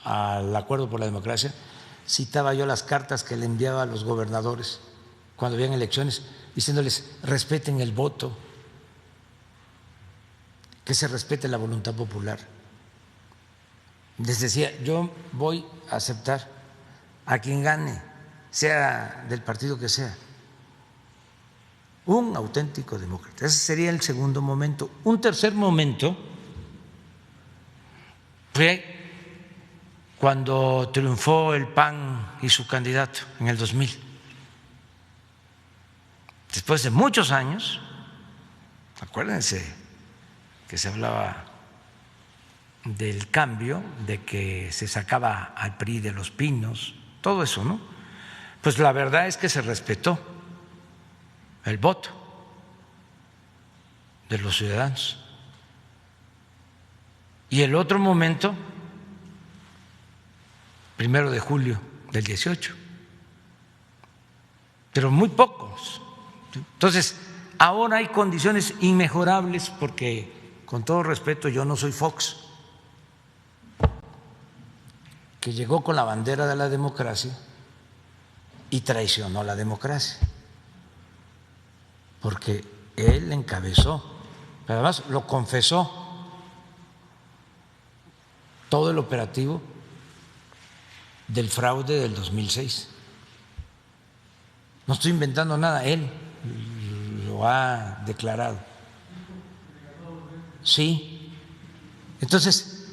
al Acuerdo por la Democracia, citaba yo las cartas que le enviaba a los gobernadores cuando habían elecciones, diciéndoles respeten el voto, que se respete la voluntad popular. Les decía, yo voy a aceptar a quien gane, sea del partido que sea, un auténtico demócrata. Ese sería el segundo momento. Un tercer momento fue cuando triunfó el PAN y su candidato en el 2000. Después de muchos años, acuérdense que se hablaba del cambio, de que se sacaba al PRI de los pinos, todo eso, ¿no? Pues la verdad es que se respetó el voto de los ciudadanos. Y el otro momento, 1 de julio del 18, pero muy pocos. Entonces, ahora hay condiciones inmejorables porque, con todo respeto, yo no soy Fox, que llegó con la bandera de la democracia y traicionó la democracia, porque él encabezó, pero además lo confesó, todo el operativo del fraude del 2006. No estoy inventando nada, él lo ha declarado. Sí. Entonces,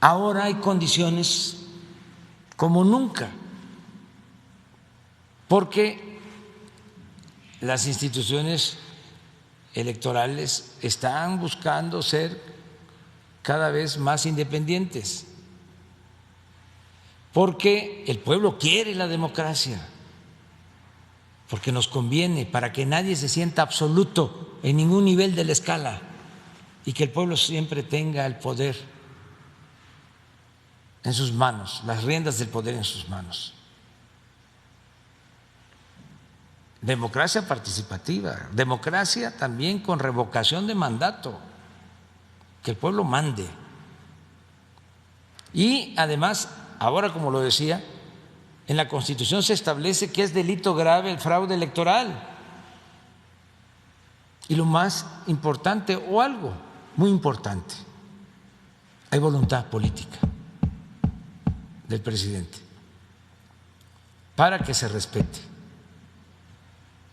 ahora hay condiciones como nunca, porque las instituciones electorales están buscando ser cada vez más independientes, porque el pueblo quiere la democracia, porque nos conviene, para que nadie se sienta absoluto en ningún nivel de la escala y que el pueblo siempre tenga el poder en sus manos, las riendas del poder en sus manos. Democracia participativa, democracia también con revocación de mandato, que el pueblo mande. Y además, ahora, como lo decía, en la Constitución se establece que es delito grave el fraude electoral. Y lo más importante, o algo muy importante, hay voluntad política del presidente para que se respete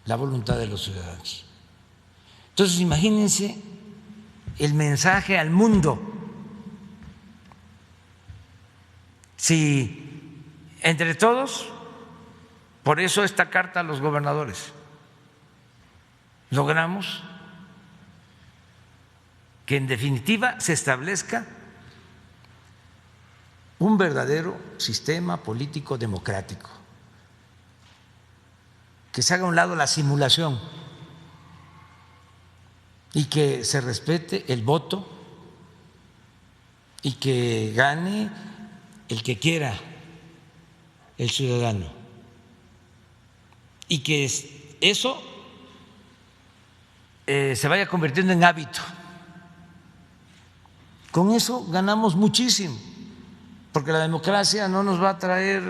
la voluntad de los ciudadanos. Entonces, imagínense el mensaje al mundo si entre todos, por eso esta carta a los gobernadores, logramos que en definitiva se establezca un verdadero sistema político democrático, que se haga a un lado la simulación y que se respete el voto y que gane el que quiera el ciudadano, y que eso se vaya convirtiendo en hábito. Con eso ganamos muchísimo, porque la democracia no nos va a traer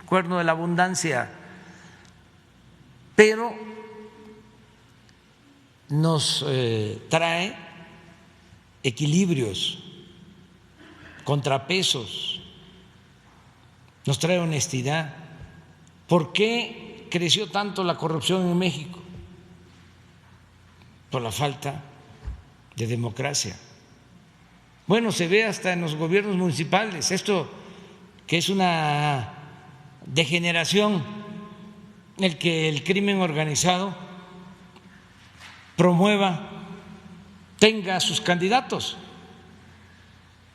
cuerno de la abundancia, pero nos trae equilibrios, contrapesos, nos trae honestidad. ¿Por qué creció tanto la corrupción en México? Por la falta de democracia. Bueno, se ve hasta en los gobiernos municipales, esto que es una degeneración, el que el crimen organizado promueva, tenga sus candidatos,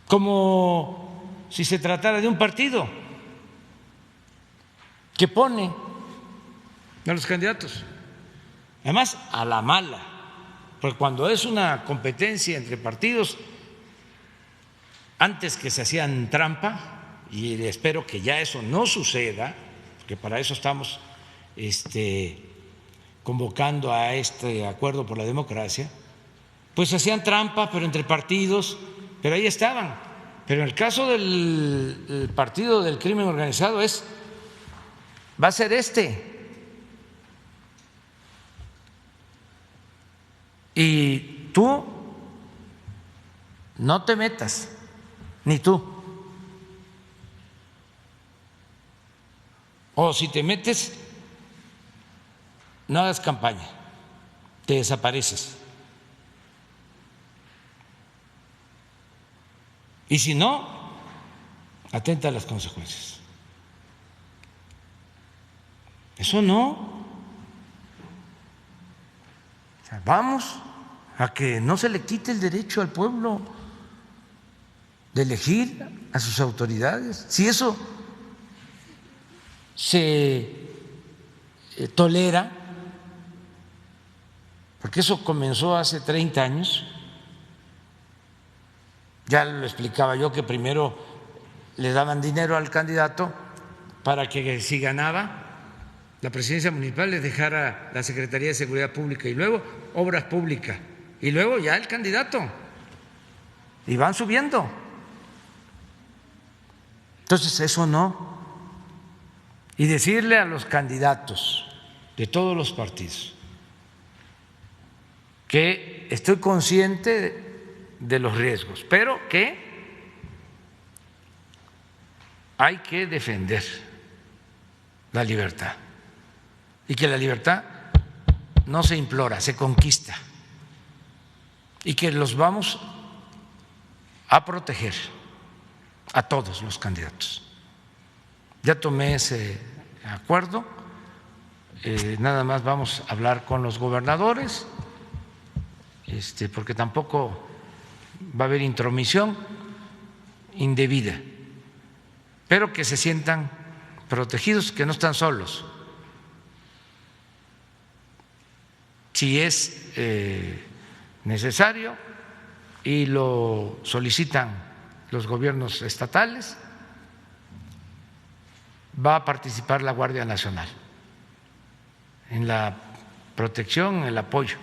como si se tratara de un partido que pone a los candidatos, además a la mala, porque cuando es una competencia entre partidos, antes que se hacían trampa, y espero que ya eso no suceda, porque para eso estamos convocando a este acuerdo por la democracia, pues se hacían trampa, pero entre partidos, pero ahí estaban. Pero en el caso del partido del crimen organizado va a ser y tú no te metas, ni tú, o si te metes, no hagas campaña, te desapareces. Y si no, atenta a las consecuencias. Eso no. O sea, vamos a que no se le quite el derecho al pueblo de elegir a sus autoridades. Si eso se tolera, porque eso comenzó hace 30 años, Ya lo explicaba yo que primero le daban dinero al candidato para que si ganaba la presidencia municipal le dejara la Secretaría de Seguridad Pública y luego Obras Públicas y luego ya el candidato. Y van subiendo. Entonces eso no. Y decirle a los candidatos de todos los partidos que estoy consciente de los riesgos, pero que hay que defender la libertad y que la libertad no se implora, se conquista y que los vamos a proteger a todos los candidatos. Ya tomé ese acuerdo, nada más vamos a hablar con los gobernadores, porque tampoco va a haber intromisión indebida, pero que se sientan protegidos, que no están solos. Si es necesario y lo solicitan los gobiernos estatales, va a participar la Guardia Nacional en la protección, en el apoyo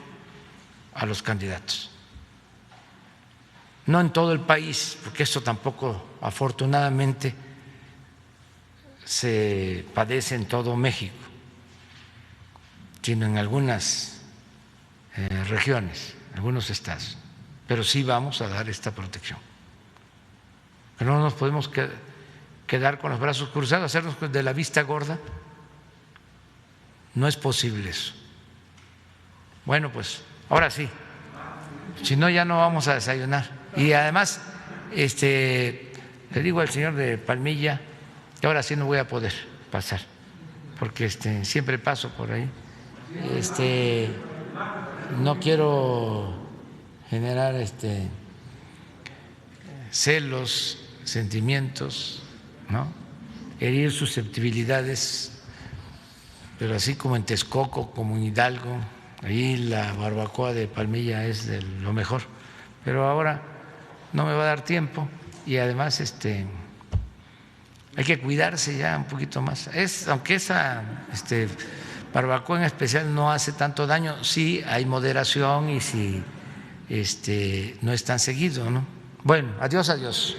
a los candidatos. No en todo el país, porque esto tampoco, afortunadamente, se padece en todo México, sino en algunas regiones, algunos estados. Pero sí vamos a dar esta protección. Pero no nos podemos quedar con los brazos cruzados, hacernos de la vista gorda. No es posible eso. Bueno, pues ahora sí, si no ya no vamos a desayunar. Y además, le digo al señor de Palmilla que ahora sí no voy a poder pasar, porque siempre paso por ahí. No quiero generar celos, sentimientos, ¿no? Herir susceptibilidades, pero así como en Texcoco, como en Hidalgo, ahí la barbacoa de Palmilla es de lo mejor, pero ahora no me va a dar tiempo y además hay que cuidarse ya un poquito más. Aunque esa barbacoa en especial no hace tanto daño, sí hay moderación y si no es tan seguido, ¿no? Bueno, adiós.